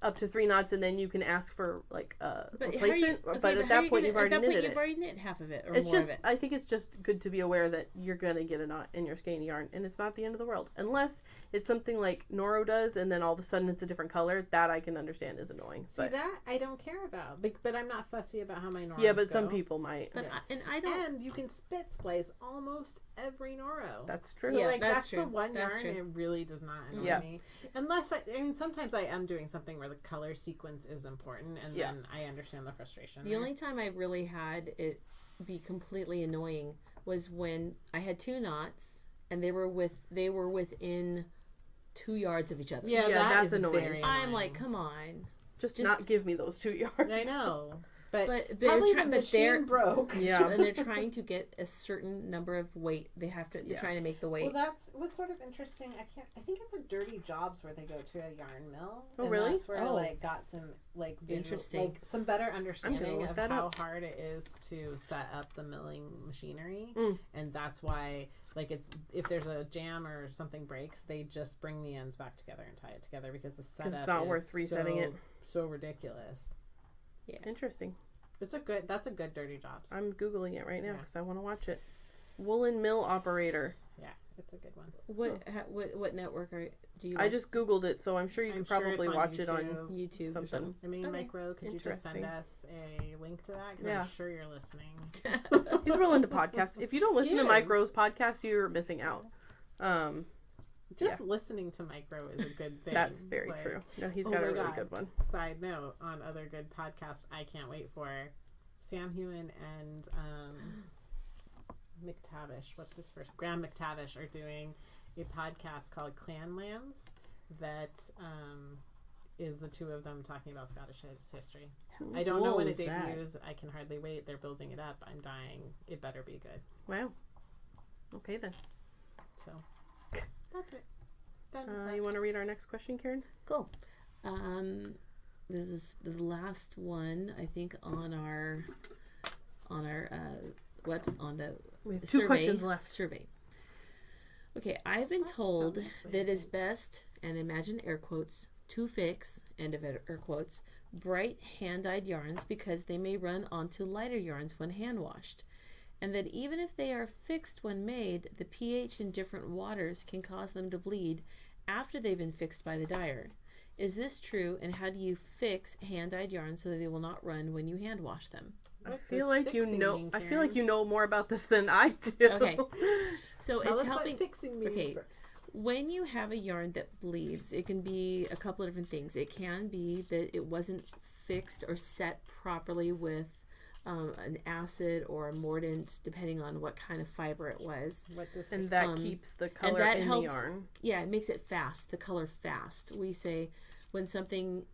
up to 3 knots and then you can ask for like a replacement? But at that point, you've already knitted it. You've already knit half of it or it's more just, of it. I think it's just good to be aware that you're gonna get a knot in your skein yarn, and it's not the end of the world, unless it's something like Noro does, and then all of a sudden it's a different color. That I can understand is annoying. See, that I don't care about, but I'm not fussy about how my Noros Yeah, but go. some people might. But yeah. I don't. And you can spit splice almost every Noro. That's true. So, Yeah, like, that's true. the one That's yarn true. it really does not annoy me. Unless, I mean, sometimes I am doing something where the color sequence is important, and then I understand the frustration. The only time I really had it be completely annoying was when I had 2 knots, and they were within 2 yards of each other. Yeah, that's annoying. Very annoying. I'm like, come on. Just not give me those 2 yards. I know. But they're broke. Yeah. And they're trying to get a certain number of weight. They have to. They're trying to make the weight. Well, was sort of interesting. I think it's a Dirty Jobs where they go to a yarn mill. Oh, and really? That's where I like got some like interesting, like some better understanding of how hard it is to set up the milling machinery, and that's why like if there's a jam or something breaks, they just bring the ends back together and tie it together because the setup it's not worth resetting it. So ridiculous. Yeah, interesting. That's a good Dirty Jobs. I'm Googling it right now because I want to watch it. Woolen mill operator. Yeah, it's a good one. What network do you watch? I just Googled it, so I'm sure you could probably watch it on YouTube something. or something. I mean, Micro, could you just send us a link to that? Because I'm sure you're listening. He's willing to podcast. If you don't listen to Micro's podcast, you're missing out. Just listening to Micro is a good thing. That's very true. No, he's got a really good one. Side note, on other good podcasts I can't wait for, Sam Hewen and McTavish, what's his first? Graham McTavish are doing a podcast called Clanlands that is the two of them talking about Scottish history. I don't know when it debuts. I can hardly wait. They're building it up. I'm dying. It better be good. Wow. Okay then. So that's it. You want to read our next question, Karin? Cool. This is the last one, I think, on our we have 2 questions left. Survey. Okay, I've been told that it's best, and imagine air quotes, to fix, end of air quotes, bright hand-dyed yarns because they may run onto lighter yarns when hand washed, and that even if they are fixed when made, the pH in different waters can cause them to bleed after they've been fixed by the dyer. Is this true, and how do you fix hand-dyed yarns so that they will not run when you hand wash them? I feel like you know more about this than I do. Okay. So Tell it's us helping what fixing means first. When you have a yarn that bleeds, it can be a couple of different things. It can be that it wasn't fixed or set properly with an acid or a mordant, depending on what kind of fiber it was. And that keeps the color in the yarn. Yeah, it makes it fast, the color fast. We say when something,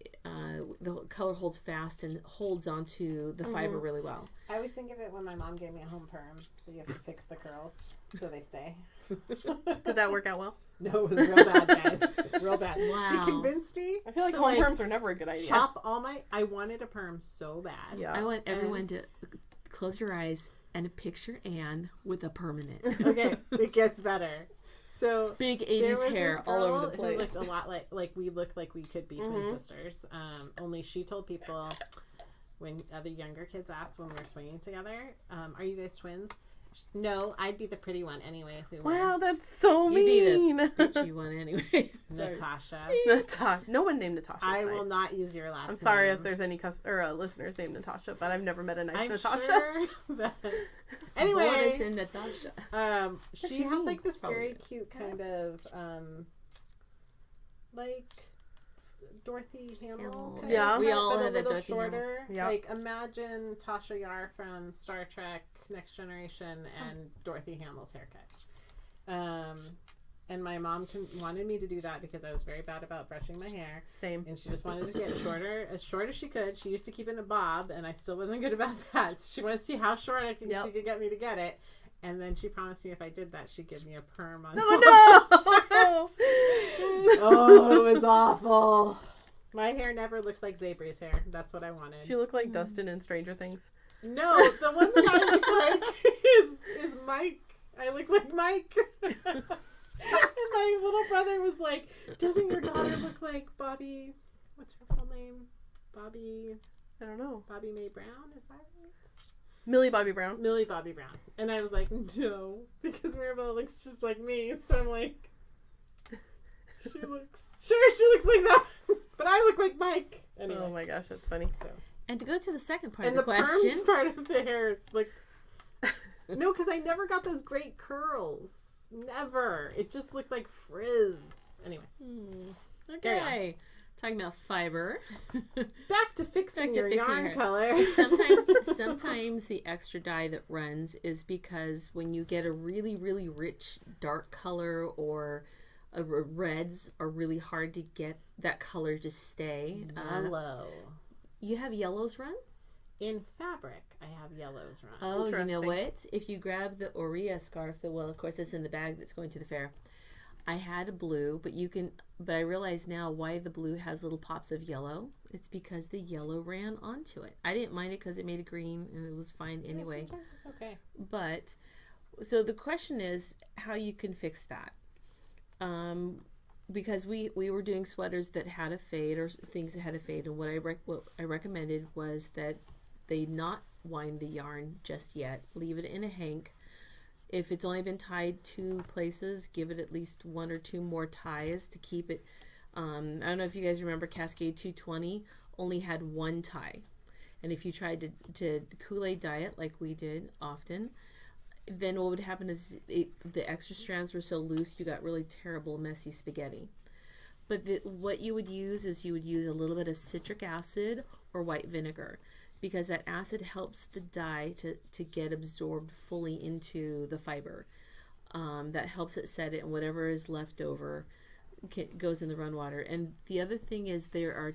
the color holds fast and holds onto the fiber really well. I always think of it when my mom gave me a home perm. You have to fix the curls so they stay. Did that work out well? No, it was real bad, guys. Real bad. Wow. She convinced me. I feel like home perms are never a good idea. I wanted a perm so bad. Yeah. I want everyone to close your eyes and picture Anne with a permanent. Okay, it gets better. So big 80s hair all over the place. Looked a lot like we looked like we could be twin sisters. Only she told people when other younger kids asked when we were swinging together, "Are you guys twins?" No, I'd be the pretty one anyway if we were. Wow, that's so mean. You'd be the bitchy one anyway. Natasha. No one named Natasha. I will not use your last name. I'm sorry if there's any listeners named Natasha, but I've never met a nice Natasha. Sure that... Anyway. What is in Natasha? She had like this very cute kind of like Dorothy Hamill. Yeah. We all have a little Dorothy shorter. Yeah. Like imagine Tasha Yar from Star Trek Next Generation and Dorothy Hamill's haircut. And my mom wanted me to do that because I was very bad about brushing my hair. Same. And she just wanted to get shorter, as short as she could. She used to keep it in a bob, and I still wasn't good about that. So she wanted to see how short she could get me to get it. And then she promised me if I did that, she'd give me a perm on. Oh, no! Oh, it was awful. My hair never looked like Zabri's hair. That's what I wanted. She looked like Dustin in Stranger Things. No, the one that I look like is Mike. I look like Mike. And my little brother was like, doesn't your daughter look like Bobby? What's her full name? Bobby. I don't know. Bobby Mae Brown? Is that right? Millie Bobby Brown. Millie Bobby Brown. And I was like, no. Because Mirabelle looks just like me. So I'm like, she looks like that. But I look like Mike. Anyway. Oh my gosh, that's funny. So. And to go to the second part and of the question. And the perms part of the hair, like... No, because I never got those great curls. Never. It just looked like frizz. Anyway. Okay. Talking about fiber. Back to fixing your yarn hair. color. Sometimes the extra dye that runs is because when you get a really, really rich dark color or reds are really hard to get that color to stay. Yellow. You have yellows run? In fabric, I have yellows run. Oh, you know what? If you grab the Aurea scarf, well, of course, it's in the bag that's going to the fair. I had a blue, but I realize now why the blue has little pops of yellow. It's because the yellow ran onto it. I didn't mind it because it made it green and it was fine anyway. Yeah, sometimes it's okay. But, so the question is how you can fix that. Because we were doing sweaters that had a fade or things that had a fade, and what I recommended was that they not wind the yarn just yet. Leave it in a hank. If it's only been tied 2 places, give it at least 1 or 2 more ties to keep it. I don't know if you guys remember Cascade 220 only had 1 tie. And if you tried to Kool-Aid dye it like we did often, then what would happen is the extra strands were so loose you got really terrible messy spaghetti. But what you would use is you would use a little bit of citric acid or white vinegar, because that acid helps the dye to get absorbed fully into the fiber. That helps it set it, and whatever is left over goes in the run water. And the other thing is there are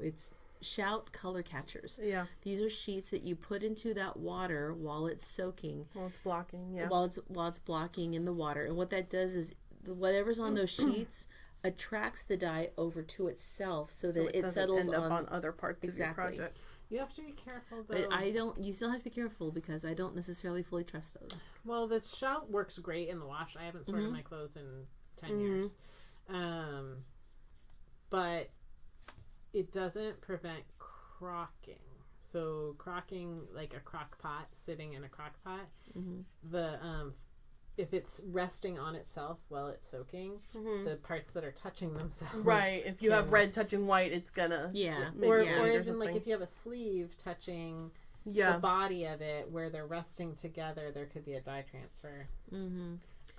it's Shout color catchers. Yeah. These are sheets that you put into that water while it's soaking. While it's blocking, yeah. While it's blocking in the water. And what that does is whatever's on those sheets attracts the dye over to itself so that it settles end up on other parts of your project. You have to be careful though. You still have to be careful because I don't necessarily fully trust those. Well, this Shout works great in the wash. I haven't sorted my clothes in 10 years. But it doesn't prevent crocking. So crocking, like a crock pot, sitting in a crock pot, if it's resting on itself while it's soaking, the parts that are touching themselves. Right. If you have red touching white, it's gonna. Or even like if you have a sleeve touching the body of it where they're resting together, there could be a dye transfer.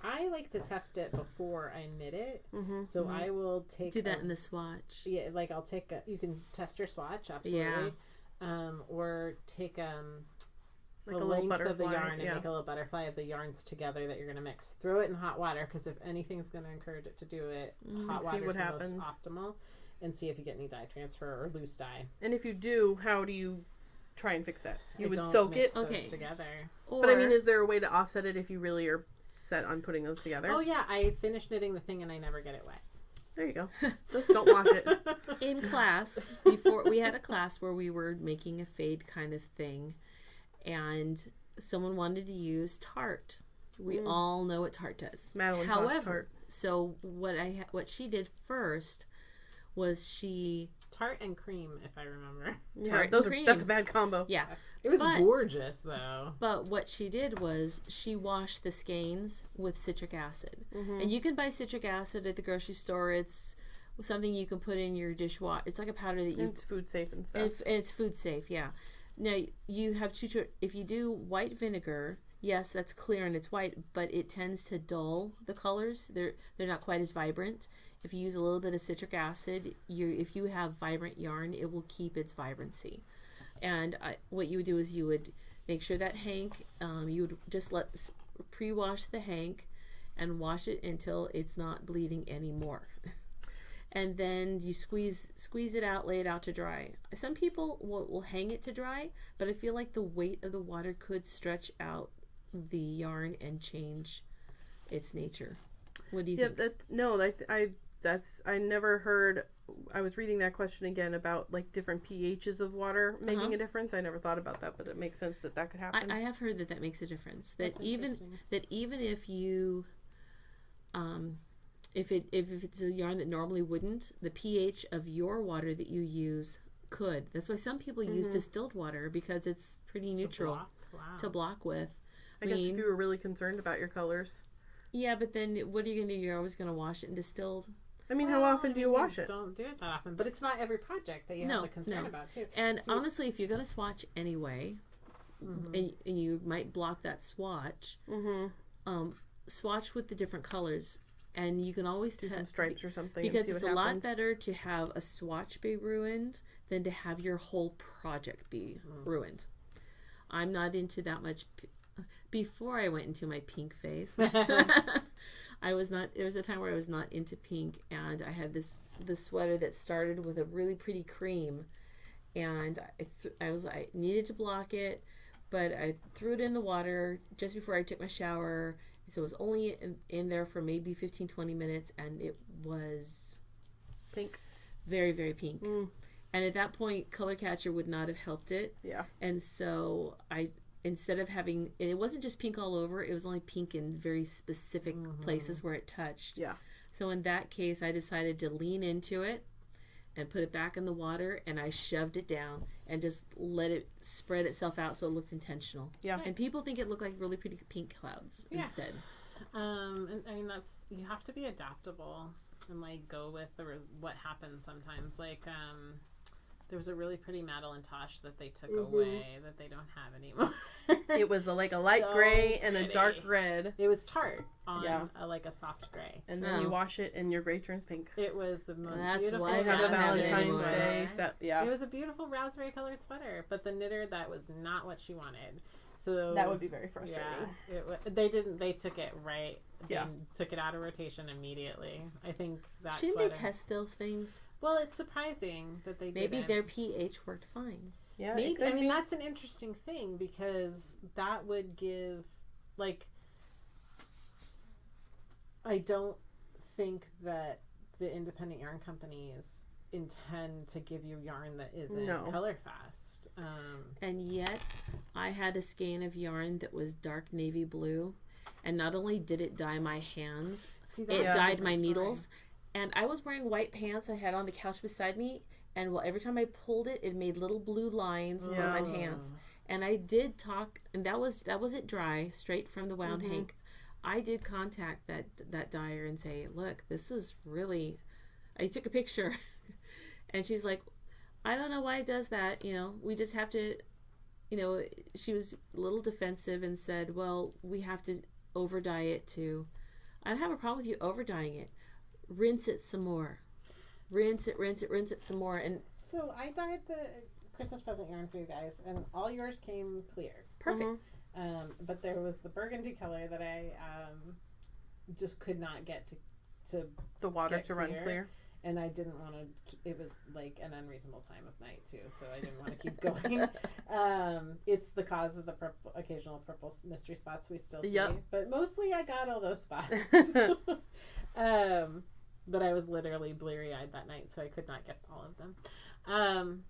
I like to test it before I knit it. So I will do that in the swatch. Yeah, like I'll take you can test your swatch, absolutely. Yeah. Or take like the length of the yarn and make a little butterfly of the yarns together that you're going to mix. Throw it in hot water, because if anything's going to encourage it to do it, hot water is the most optimal. And see if you get any dye transfer or loose dye. And if you do, how do you try and fix that? You would soak it together. But I mean, is there a way to offset it if you really are set on putting those together? Oh yeah, I finished knitting the thing and I never get it wet. There you go. Just don't wash it. In class, before we had a class where we were making a fade kind of thing, and someone wanted to use Tarte. We all know what Tarte does. Madeline However, so what she did first was she Tarte and cream, if I remember. Yeah, that's a bad combo. Yeah. It was gorgeous, though. But what she did was she washed the skeins with citric acid. And you can buy citric acid at the grocery store. It's something you can put in your dishwasher. It's like a powder that it's food safe and stuff. It's food safe, yeah. Now, you have if you do white vinegar, yes, that's clear and it's white, but it tends to dull the colors. They're not quite as vibrant. If you use a little bit of citric acid, if you have vibrant yarn, it will keep its vibrancy. And what you would do is you would make sure that hank, you would just pre-wash the hank and wash it until it's not bleeding anymore. And then you squeeze it out, lay it out to dry. Some people will hang it to dry, but I feel like the weight of the water could stretch out the yarn and change its nature. What do you think? I never heard I was reading that question again about like different pHs of water making a difference. I never thought about that, but it makes sense that could happen. I have heard that makes a difference. That even if you, if it's a yarn that normally wouldn't, the pH of your water that you use could. That's why some people use distilled water, because it's pretty neutral to block with. I guess if you were really concerned about your colors. Yeah, but then what are you going to do? You're always going to wash it in distilled. I mean, how often do you wash it? Don't do it that often, but it's not every project that you have a concern about too. And honestly, if you're going to swatch anyway, and you might block that swatch, swatch with the different colors, and you can always do some stripes or something, because it's a lot better to have a swatch be ruined than to have your whole project be ruined. I'm not into that much. Before I went into my pink phase, I was not. There was a time where I was not into pink, and I had this sweater that started with a really pretty cream, and I needed to block it, but I threw it in the water just before I took my shower, so it was only in there for maybe 15-20 minutes, and it was pink, very, very pink. And at that point, Color Catcher would not have helped it. Yeah. And so instead of having, and it wasn't just pink all over, it was only pink in very specific places where it touched. Yeah. So in that case, I decided to lean into it and put it back in the water, and I shoved it down and just let it spread itself out so it looked intentional. Yeah. And people think it looked like really pretty pink clouds instead. And I mean, you have to be adaptable and like go with what happens sometimes. Like, there was a really pretty Madeline Tosh that they took away that they don't have anymore. It was a light gray and a dark red. It was tart on a soft gray. And then you wash it and your gray turns pink. It was the most That's beautiful. why Valentine's Day. It was a beautiful raspberry colored sweater, but the knitter, that was not what she wanted. So that would be very frustrating. Yeah, they took it right. They took it out of rotation immediately. I think that shouldn't they test those things? Well, it's surprising that they maybe didn't. Their pH worked fine. Yeah, maybe. I mean, that's an interesting thing, because that would give, like, I don't think that the independent yarn companies intend to give you yarn that isn't color fast. And yet, I had a skein of yarn that was dark navy blue, and not only did it dye my hands, it dyed my needles. And I was wearing white pants I had on the couch beside me, and every time I pulled it, it made little blue lines on my pants. And I did talk, and that was it dry, straight from the wound hank. I did contact that dyer and say, look, this is really, I took a picture, and she's like, I don't know why it does that, we just have to, she was a little defensive and said, well, we have to over dye it too. I don't have a problem with you over dyeing it. Rinse it some more. Rinse it some more. And so I dyed the Christmas present yarn for you guys, and all yours came clear. Perfect. But there was the burgundy color that I just could not get to the water to run clear. And I didn't want to, it was like an unreasonable time of night too, so I didn't want to keep going. It's the cause of the occasional purple mystery spots we still see. But mostly I got all those spots. But I was literally bleary-eyed that night, so I could not get all of them.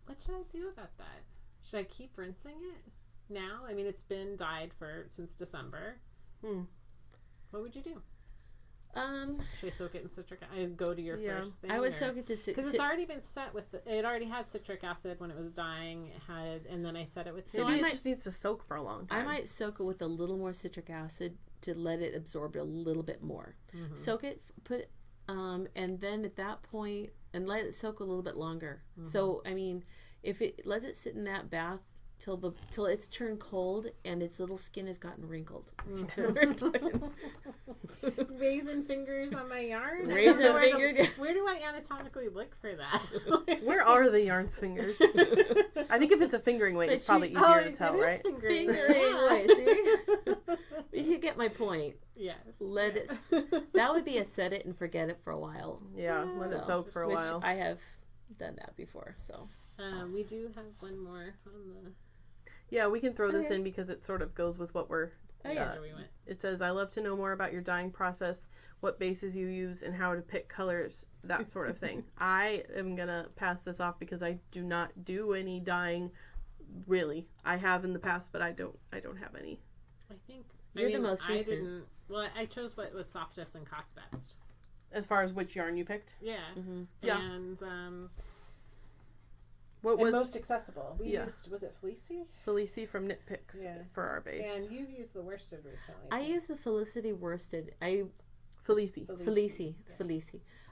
What should I do about that? Should I keep rinsing it now? I mean, it's been dyed since December. What would you do? Should I soak it in citric acid? I go to your first thing. I would soak it to because it's already been set with it already had citric acid when it was dyeing. And then I set it with. So maybe it just needs to soak for a long time. I might soak it with a little more citric acid to let it absorb a little bit more. Soak it, put, and then at that point, and let it soak a little bit longer. So I mean, if it lets it sit in that bath till it's turned cold and its little skin has gotten wrinkled. Raisin fingers on my yarn. Raisin finger. Where do I anatomically look for that? Where are the yarn's fingers? I think if it's a fingering weight, it's probably easier to tell, right? Fingering weight. See, you get my point. Yes. Let it. That would be a set it and forget it for a while. Yeah, let it soak for a while. I have done that before, so. We do have one more on the. Yeah, we can throw this in because it sort of goes with what we're... We went. It says, I love to know more about your dyeing process, what bases you use, and how to pick colors, that sort of thing. I am going to pass this off because I do not do any dyeing, really. I have in the past, but I don't have any. I think... You're the most recent. I chose what was softest and cost best. As far as which yarn you picked? Yeah. Mm-hmm. Yeah. And... What was most accessible? We used, was it Fleecy? Fleecy from Knit Picks for our base. And you've used the worsted recently. I use the Felicity worsted. Fleecy.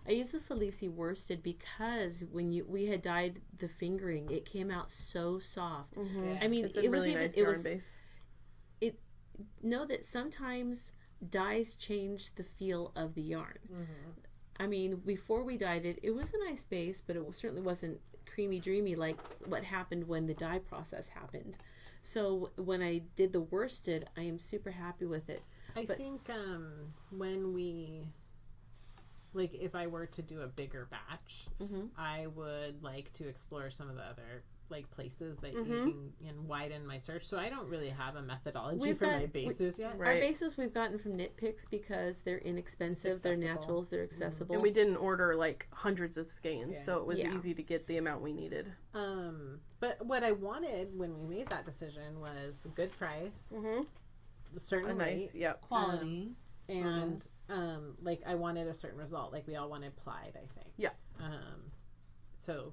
I use the Felici worsted because when we had dyed the fingering, it came out so soft. Mm-hmm. Yeah. I mean, it's a it really was nice even yarn base. Know that sometimes dyes change the feel of the yarn. Mm-hmm. I mean, before we dyed it, it was a nice base, but it certainly wasn't creamy dreamy like what happened when the dye process happened. So when I did the worsted, I am super happy with it. I think when we, like, if I were to do a bigger batch, I would like to explore some of the other like places that you can widen my search. So I don't really have a methodology for my bases yet. Our bases we've gotten from Knit Picks because they're inexpensive, they're naturals, they're accessible. And we didn't order like hundreds of skeins, so it was easy to get the amount we needed. But what I wanted when we made that decision was a good price, a certain nice, weight, quality, and like I wanted a certain result. Like we all wanted plied, I think. Yeah. So,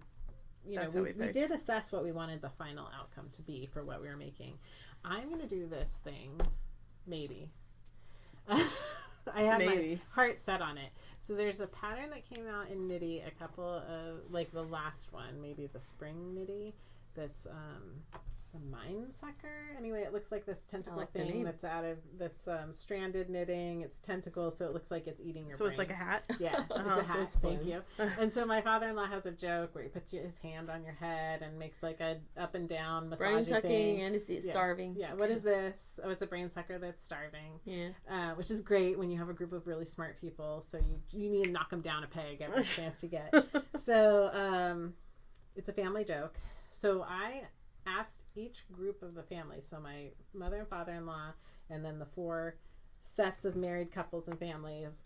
you know, we did assess what we wanted the final outcome to be for what we were making. I'm gonna do this thing, maybe. I have my heart set on it. So there's a pattern that came out in Knitty, a couple of, like the last one, maybe the spring Knitty, that's the Mind Sucker. Anyway, it looks like this tentacle thing that's stranded knitting. It's tentacles, so it looks like it's eating your brain. So it's like a hat? Yeah, it's a hat. Thank you. And so my father-in-law has a joke where he puts his hand on your head and makes like a up and down massage brain sucking thing. And it's starving. Yeah, what is this? Oh, it's a brain sucker that's starving. Yeah. Which is great when you have a group of really smart people, so you need to knock them down a peg every chance you get. So it's a family joke. So I asked each group of the family, so my mother and father-in-law, and then the 4 sets of married couples and families,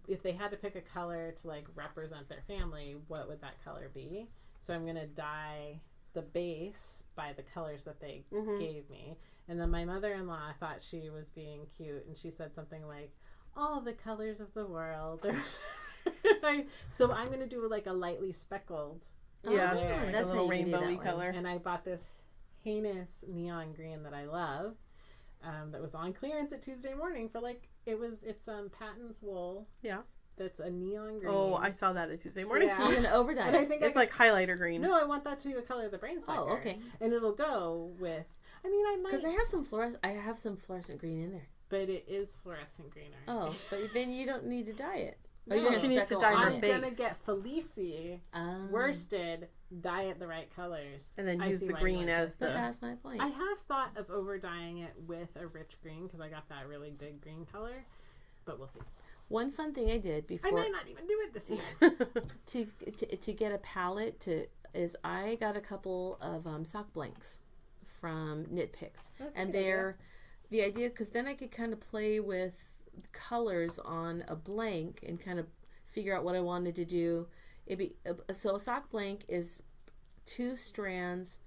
if they had to pick a color to like represent their family, what would that color be? So I'm gonna dye the base by the colors that they gave me. And then my mother-in-law thought she was being cute, and she said something like, all the colors of the world. So I'm gonna do like a lightly speckled. Like that's a little how you do rainbowy that color. And I bought this heinous neon green that I love, that was on clearance at Tuesday morning for like it's Patton's wool. Yeah, that's a neon green. Oh, I saw that at Tuesday morning. So you're gonna overdye it. I think it's like highlighter green. No, I want that to be the color of the brain sucker. Oh, okay. And it'll go with. I mean, I might because I have some fluorescent green in there. But it is fluorescent green. Oh, but then you don't need to dye it. No, you're gonna she needs to dye her I'm base. gonna get Felici worsted, dye it the right colors, and then use the green as the. But that's my point. I have thought of over dyeing it with a rich green because I got that really big green color, but we'll see. One fun thing I did before I might not even do it this year to get a palette is I got a couple of sock blanks from Knit Picks, and they're the idea because then I could kind of play with colors on a blank and kind of figure out what I wanted to do. So a sock blank is 2 strands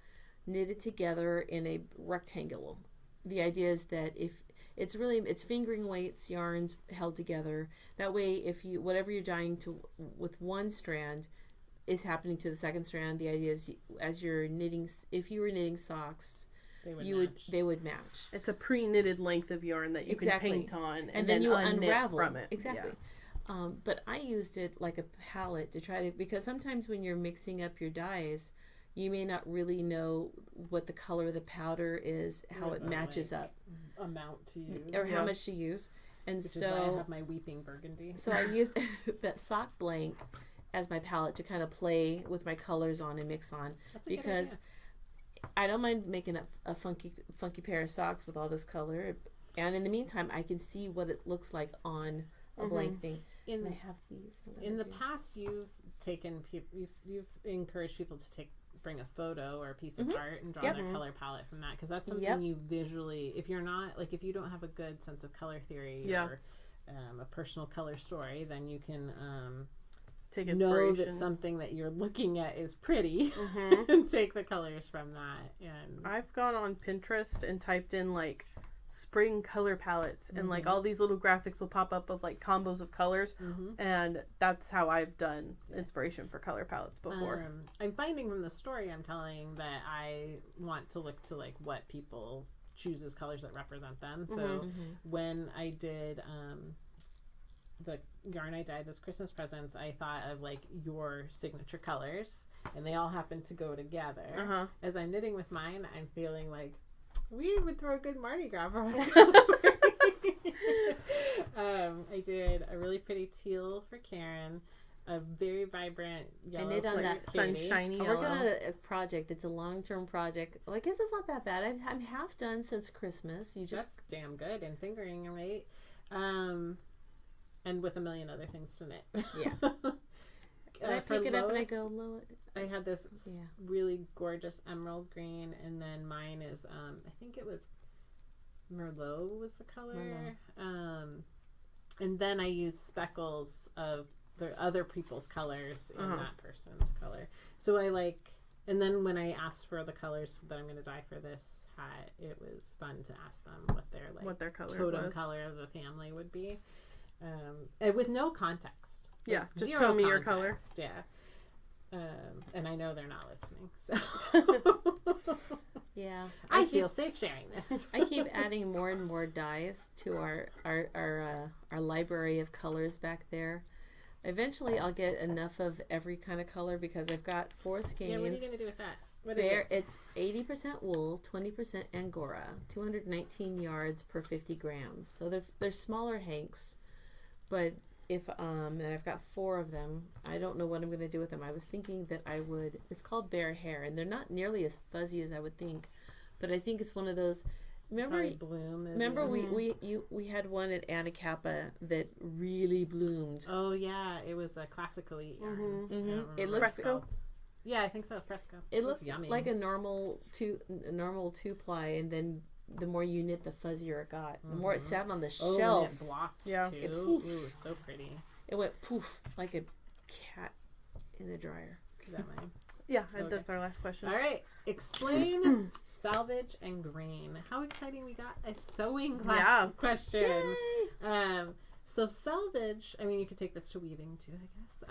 knitted together in a rectangle. The idea is that if it's fingering weights yarns held together. That way, if you whatever you're dyeing to with one strand is happening to the second strand. The idea is as you're knitting, if you were knitting socks, they would match. It's a pre-knitted length of yarn that you can paint on, and then you unravel from it. Exactly. Yeah. But I used it like a palette to try to, because sometimes when you're mixing up your dyes, you may not really know what the color of the powder is, how it matches up, amount to use, or how much to use, and which is why I have my weeping burgundy. So I used that sock blank as my palette to kind of play with my colors on and mix on, because I don't mind making up a funky pair of socks with all this color, and in the meantime I can see what it looks like on a blank thing. And I have these. In the past, you've encouraged people to bring a photo or a piece of art and draw their color palette from that, because that's something you visually, if you're not, like, if you don't have a good sense of color theory or a personal color story, then you can take know that something that you're looking at is pretty and take the colors from that. And I've gone on Pinterest and typed in like spring color palettes and like all these little graphics will pop up of like combos of colors, and that's how I've done inspiration for color palettes before. I'm finding from the story I'm telling that I want to look to like what people choose as colors that represent them. So when I did the yarn I dyed as Christmas presents, I thought of like your signature colors, and they all happen to go together. As I'm knitting with mine, I'm feeling like we would throw a good Mardi Gras for I did a really pretty teal for Karin, a very vibrant yellow. I knit on that sunshiny I'm yellow. working on a project. It's a long-term project. Well, I guess it's not that bad. I'm half done since Christmas. That's damn good, and fingering right. And with a million other things to knit. Yeah. I pick it up and I go low. I had this really gorgeous emerald green, and then mine is I think it was Merlot was the color. And then I used speckles of the other people's colors in that person's color. So I like, and then when I asked for the colors that I'm going to dye for this hat, it was fun to ask them what their color totem color of the family would be, and with no context. Yeah, just tell me your color. Yeah. And I know they're not listening, so yeah, I feel safe sharing this. I keep adding more and more dyes to our library of colors back there. Eventually, I'll get enough of every kind of color because I've got 4 skeins. Yeah, what are you gonna do with that? What is it? It's 80% wool, 20% Angora, 219 yards per 50 grams. So they're smaller hanks, but if and I've got 4 of them. I don't know what I'm going to do with them. I was thinking that I would. It's called Bear Hair, and they're not nearly as fuzzy as I would think, but I think it's one of those. Remember we had one at Anacapa that really bloomed. Oh yeah, it was a classical yarn. It looked Fresco. Yeah, I think so. Fresco. It looked yummy. like a normal 2-ply, and then the more you knit, the fuzzier it got. The more it sat on the shelf. And it blocked Yeah. too. It Ooh, so pretty. It went poof like a cat in a dryer. Is that mine? Yeah, that's our last question. All right. Explain salvage and grain. How exciting we got a sewing class question. So salvage, I mean, you could take this to weaving too, I guess.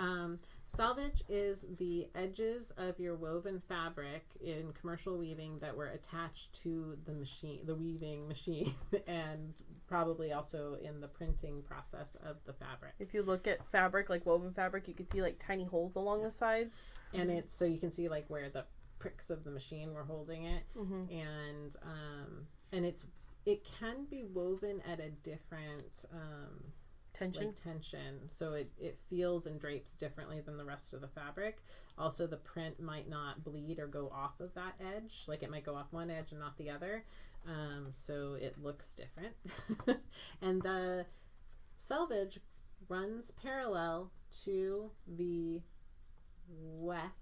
Salvage is the edges of your woven fabric in commercial weaving that were attached to the machine, the weaving machine, and probably also in the printing process of the fabric. If you look at fabric, like woven fabric, you can see like tiny holes along the sides. And it's, so you can see like where the pricks of the machine were holding it. And it can be woven at a different tension, so it feels and drapes differently than the rest of the fabric. Also, the print might not bleed or go off of that edge, like it might go off one edge and not the other, so it looks different. And the selvage runs parallel to the warp.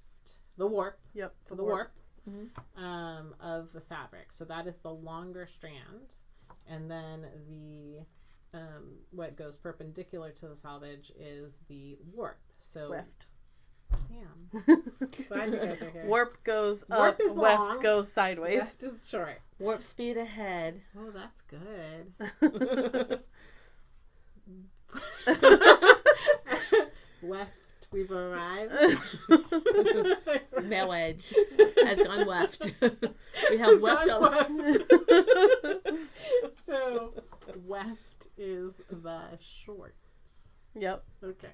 Yep, to the warp. Of the fabric. So that is the longer strand, and then the what goes perpendicular to the selvage is the warp. So weft. Damn. Glad you guys are here. Warp goes Warp up, is weft long. goes sideways. Weft is short. Warp speed ahead. Oh, that's good. Weft, we've arrived. Male edge has gone weft. We have weft on. So, weft is the short. Yep. Okay.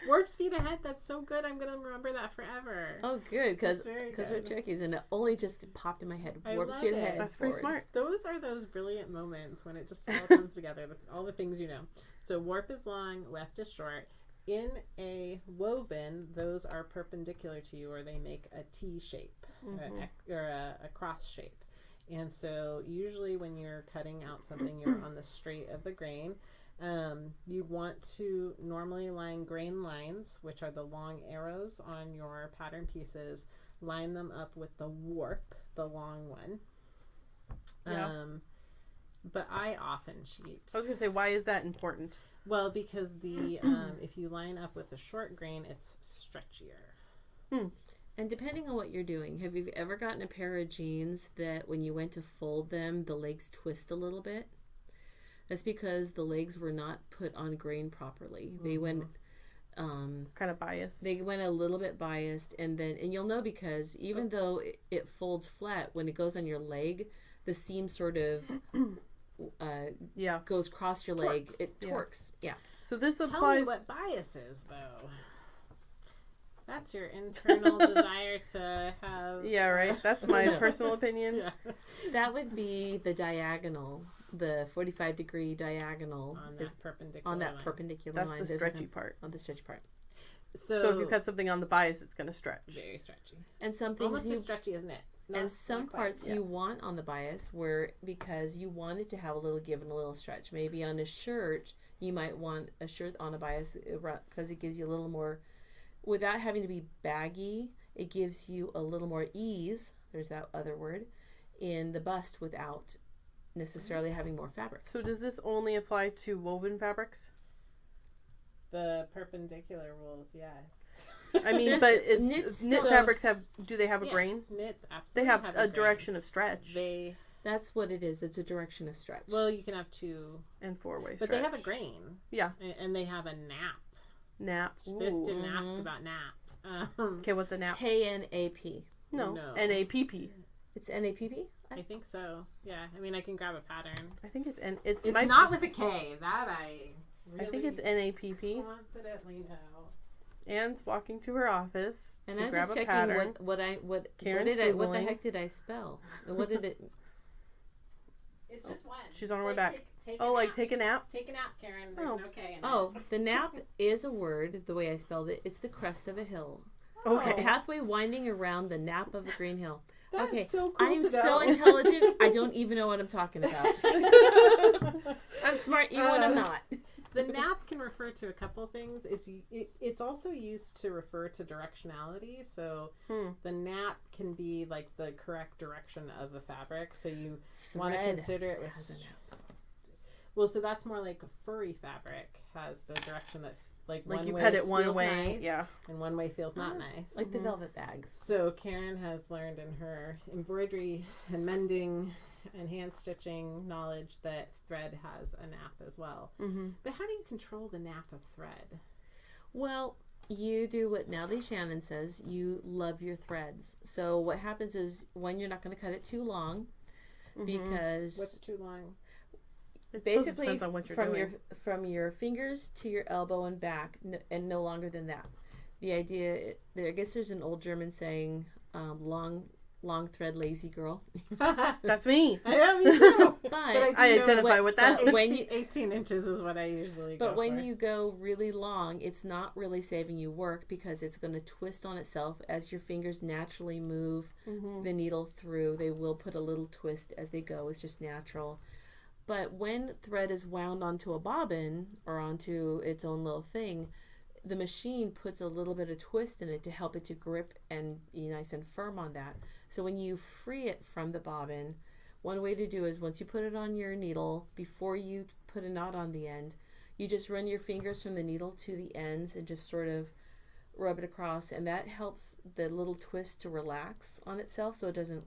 Warp speed ahead. That's so good. I'm gonna remember that forever. Oh, good, because we're Trekkies, and it only just popped in my head. I Warp love speed it. ahead. That's pretty forward. smart. Those are those brilliant moments when it just all comes together. All the things you know. So warp is long, weft is short. In a woven, those are perpendicular to you, or they make a T shape, or a cross shape. And so usually when you're cutting out something, you're on the straight of the grain. You want to normally line grain lines, which are the long arrows on your pattern pieces, line them up with the warp, the long one. Yeah. But I often cheat. I was going to say, why is that important? Well, because the if you line up with the short grain, it's stretchier. And depending on what you're doing, have you ever gotten a pair of jeans that when you went to fold them, the legs twist a little bit? That's because the legs were not put on grain properly. They went kind of biased. They went a little bit biased, and you'll know because even though it folds flat, when it goes on your leg, the seam sort of goes across your leg. It torques. Yeah. So this applies. Tell me what bias is, though. That's your internal desire to have. Yeah, right. That's my personal opinion. Yeah. That would be the diagonal, the 45-degree diagonal on that perpendicular perpendicular line. That's the stretchy part. On the stretchy part. So if you cut something on the bias, it's going to stretch. Very stretchy. And some things almost as stretchy as knit. And some parts you want on the bias because you want it to have a little give and a little stretch. Maybe on a shirt, you might want a shirt on a bias because it gives you a little more, without having to be baggy, it gives you a little more ease, there's that other word, in the bust without necessarily having more fabric. So does this only apply to woven fabrics? The perpendicular rules, yes. I mean, but knit fabrics do they have a grain? Knits absolutely they have a direction of stretch. That's what it is. It's a direction of stretch. Well, you can have 2 and 4-way stretch. But they have a grain. Yeah. And they have a nap. Nap. This didn't ask about nap. Okay, what's a nap? K-N-A-P. No. N-A-P-P. It's N-A-P-P? I think so. Yeah. I mean, I can grab a pattern. I think it's It's not with a K. That I really I think it's N-A-P-P. confidently know. Anne's walking to her office and to I'm grab just a checking pattern. what the heck did I spell? What did it? It's just one. She's on her way back. Take a nap? Take a nap, Karin. There's no K in it. The nap is a word, the way I spelled it. It's the crest of a hill. Okay. A pathway winding around the nap of a green hill. That's so cool. I'm so intelligent, I don't even know what I'm talking about. I'm smart even when I'm not. The nap can refer to a couple things. It's also used to refer to directionality. So the nap can be like the correct direction of the fabric. So you want to consider it with. Well, so that's more like a furry fabric has the direction that like one you way cut it one way, nice, and one way feels not nice. Like the velvet bags. So Karin has learned in her embroidery and mending and hand stitching knowledge that thread has a nap as well. Mm-hmm. But how do you control the nap of thread? Well, you do what Natalie Shannon says. You love your threads. So what happens is when you're not going to cut it too long, because what's too long? It basically depends on what you're from doing. from your fingers to your elbow and back, and no longer than that. The idea there, I guess there's an old German saying, long thread, lazy girl. That's me. I am, me too. But I identify with that. 18 inches is what I usually go But when for. you go really long, it's not really saving you work because it's going to twist on itself as your fingers naturally move the needle through. They will put a little twist as they go. It's just natural. But when thread is wound onto a bobbin or onto its own little thing, the machine puts a little bit of twist in it to help it to grip and be nice and firm on that. So when you free it from the bobbin, one way to do is once you put it on your needle, before you put a knot on the end, you just run your fingers from the needle to the ends and just sort of rub it across, and that helps the little twist to relax on itself so it doesn't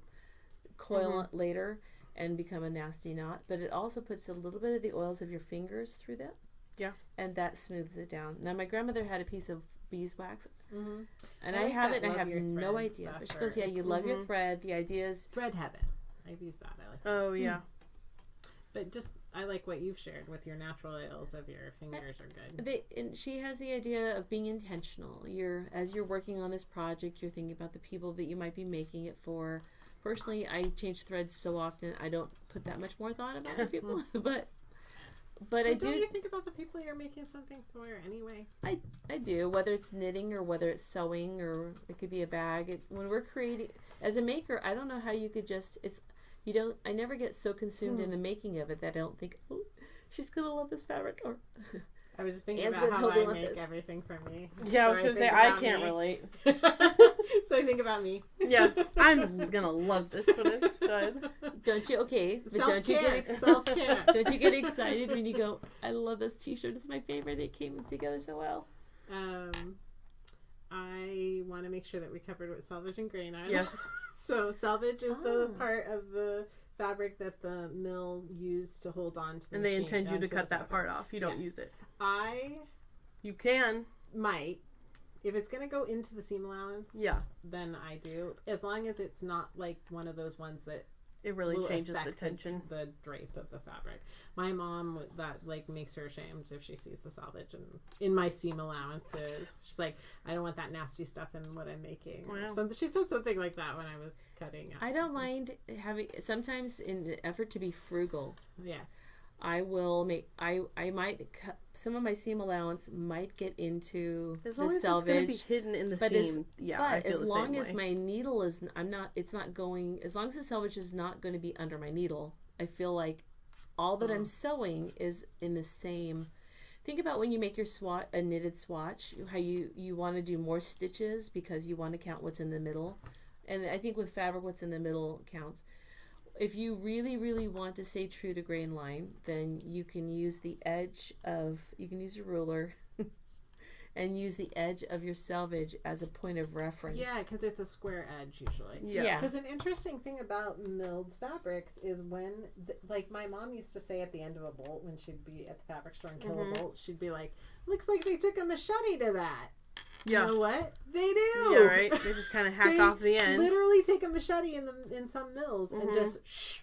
coil later and become a nasty knot. But it also puts a little bit of the oils of your fingers through that. Yeah. And that smooths it down. Now, my grandmother had a piece of beeswax, and I have it, and I have no idea. But she goes, yeah, you love your thread. The idea is... Thread heaven. I've used that. I like that. Oh, yeah. But just, I like what you've shared with your natural oils of your fingers are good. And she has the idea of being intentional. As you're working on this project, you're thinking about the people that you might be making it for. Personally, I change threads so often, I don't put that much more thought about other people. But I do. Don't you think about the people you're making something for anyway? I do, whether it's knitting or whether it's sewing or it could be a bag. When we're creating, as a maker, I don't know how you could just, I never get so consumed in the making of it that I don't think, oh, she's going to love this fabric. Or I was just thinking Anne's about how totally I make this. everything for me. Yeah, I was going to say, I can't relate. So I think about me. Yeah, I'm gonna love this when it's done. Don't you? Okay, but don't you get don't you get excited when you go? I love this T-shirt. It's my favorite. It came together so well. I want to make sure that we covered what selvage and grain are. Yes. So selvage is the part of the fabric that the mill used to hold on to the and they intend you to cut that part off. You don't use it. You can. Might. If it's going to go into the seam allowance, then I do. As long as it's not like one of those ones that it really changes the tension. The drape of the fabric. My mom, that like makes her ashamed if she sees the selvage and in my seam allowances. She's like, I don't want that nasty stuff in what I'm making. Wow. She said something like that when I was cutting. I don't mind having, sometimes in the effort to be frugal. Yes. I will make. I might cut some of my seam allowance. Might get into as long the as selvage. It's gonna be hidden in the seam. But as long as my needle is, it's not going. As long as the selvage is not going to be under my needle, I feel like all that I'm sewing is in the same. Think about when you make your a knitted swatch. How you want to do more stitches because you want to count what's in the middle, and I think with fabric, what's in the middle counts. If you really, really want to stay true to grain line, then you can use you can use a ruler and use the edge of your selvage as a point of reference. Yeah, because it's a square edge usually. Yeah. Because an interesting thing about milled fabrics is when, like my mom used to say at the end of a bolt when she'd be at the fabric store and kill a bolt, she'd be like, looks like they took a machete to that. Yeah. You know what? They do. Yeah, right? They just kind of hack off the end. Literally take a machete in some mills and just shh.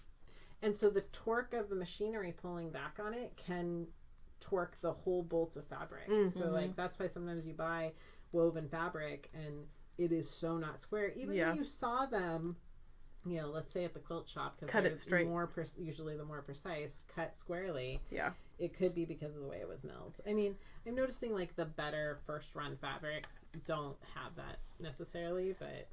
And so the torque of the machinery pulling back on it can torque the whole bolts of fabric. So like that's why sometimes you buy woven fabric and it is so not square. Even though you saw them, you know, let's say at the quilt shop, because cut it straight. Usually the more precise, cut squarely. Yeah. It could be because of the way it was milled. I mean, I'm noticing like the better first run fabrics don't have that necessarily, but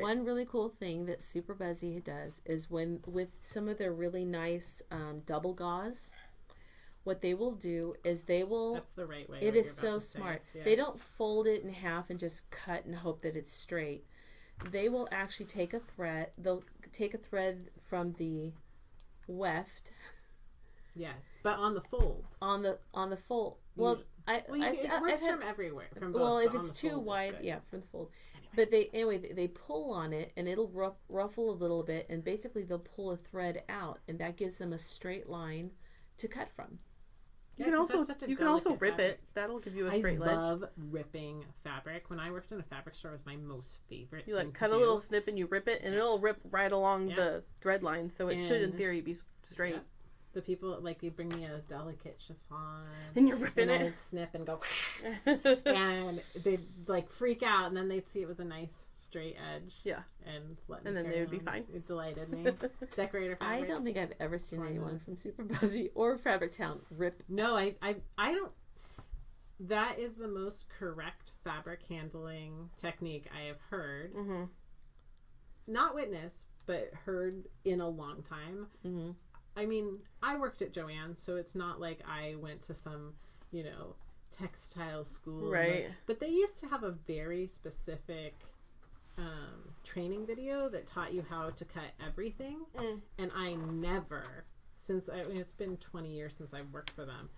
one really cool thing that Super Buzzy does is with some of their really nice double gauze, what they will do is that's the right way. It is so smart. Yeah. They don't fold it in half and just cut and hope that it's straight. They will actually take a thread. They'll take a thread from the weft. Yes, but on the fold. On the fold. Well, it works from everywhere. From both, well, if it's too wide, from the fold. Anyway. But they pull on it, and it'll ruffle a little bit, and basically they'll pull a thread out, and that gives them a straight line to cut from. You can also rip fabric. It. That'll give you a straight ledge. I love ripping fabric. When I worked in a fabric store, it was my most favorite. You cut a little snip and you rip it, and it'll rip right along the thread line, so it should, in theory, be straight. Yeah. The people, like, they bring me a delicate chiffon. And you're ripping and it. I'd snip and go. And they'd, like, freak out. And then they'd see it was a nice straight edge. Yeah. And then they would be fine. It delighted me. Decorator fabrics. I don't think I've ever seen anyone from Super Buzzy or Fabric Town rip. No, I don't. That is the most correct fabric handling technique I have heard. Mm-hmm. Not witnessed, but heard in a long time. Mm-hmm. I mean, I worked at Joann, so it's not like I went to some, textile school. Right. But they used to have a very specific training video that taught you how to cut everything. And I never, it's been 20 years since I've worked for them,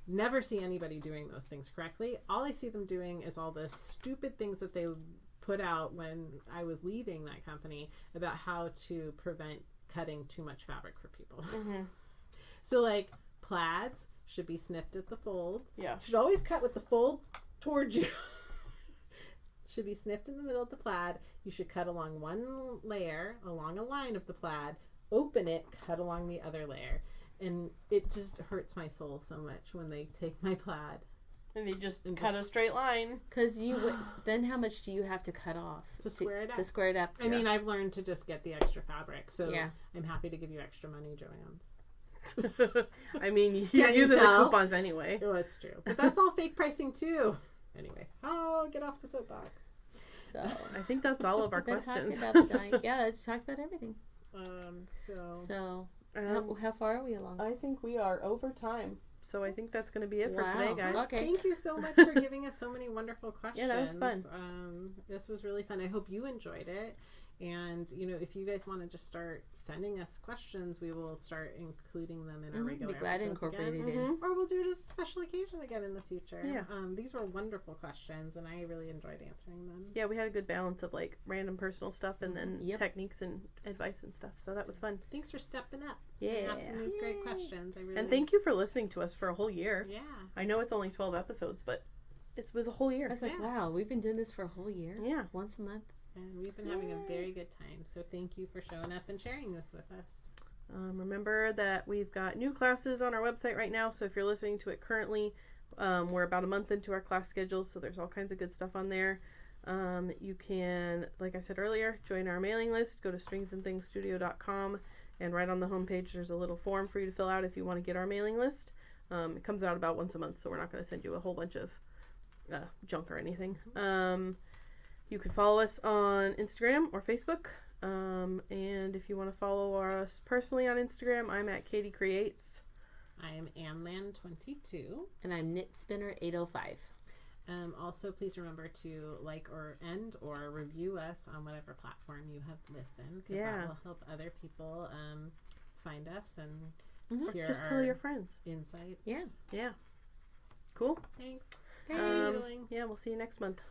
never see anybody doing those things correctly. All I see them doing is all the stupid things that they put out when I was leaving that company about how to prevent cutting too much fabric for people. Mm-hmm. So like plaids should be snipped at the fold. Yeah. Should always cut with the fold towards you. Should be snipped in the middle of the plaid. You should cut along one layer, along a line of the plaid, open it, cut along the other layer. And it just hurts my soul so much when they take my plaid. And they just cut a straight line. Because then how much do you have to cut off? To square it up. To square it up. I mean, I've learned to just get the extra fabric. So I'm happy to give you extra money, Joann's. I mean, you're using the coupons anyway. Oh, that's true. But that's all fake pricing too. Anyway, I'll get off the soapbox. So I think that's all of our questions. Let's talk about everything. So how far are we along? I think we are over time. So I think that's going to be it for today, guys. Okay. Thank you so much for giving us so many wonderful questions. Yeah, that was fun. This was really fun. I hope you enjoyed it. And, if you guys want to just start sending us questions, we will start including them in our regular Be glad to episodes incorporate again. it in. Or we'll do it as a special occasion again in the future. Yeah. These were wonderful questions, and I really enjoyed answering them. Yeah, we had a good balance of like random personal stuff and then techniques and advice and stuff. So that was fun. Thanks for stepping up. Yeah. And asking these great questions. And thank you for listening to us for a whole year. Yeah. I know it's only 12 episodes, but it was a whole year. I was like, wow, we've been doing this for a whole year. Yeah. Once a month. And we've been having a very good time. So thank you for showing up and sharing this with us. Remember that we've got new classes on our website right now. So if you're listening to it currently, we're about a month into our class schedule. So there's all kinds of good stuff on there. You can, like I said earlier, join our mailing list. Go to stringsandthingsstudio.com, and right on the homepage there's a little form for you to fill out if you want to get our mailing list. It comes out about once a month, so we're not going to send you a whole bunch of junk or anything. You can follow us on Instagram or Facebook. And if you want to follow us personally on Instagram, I'm at Kaity Creates. I am Anlan22. And I'm KnitSpinner805. Also, please remember to like or review us on whatever platform you have listened, because that will help other people find us and hear just tell your friends. Insights. Yeah. Cool. Thanks. Yeah, we'll see you next month.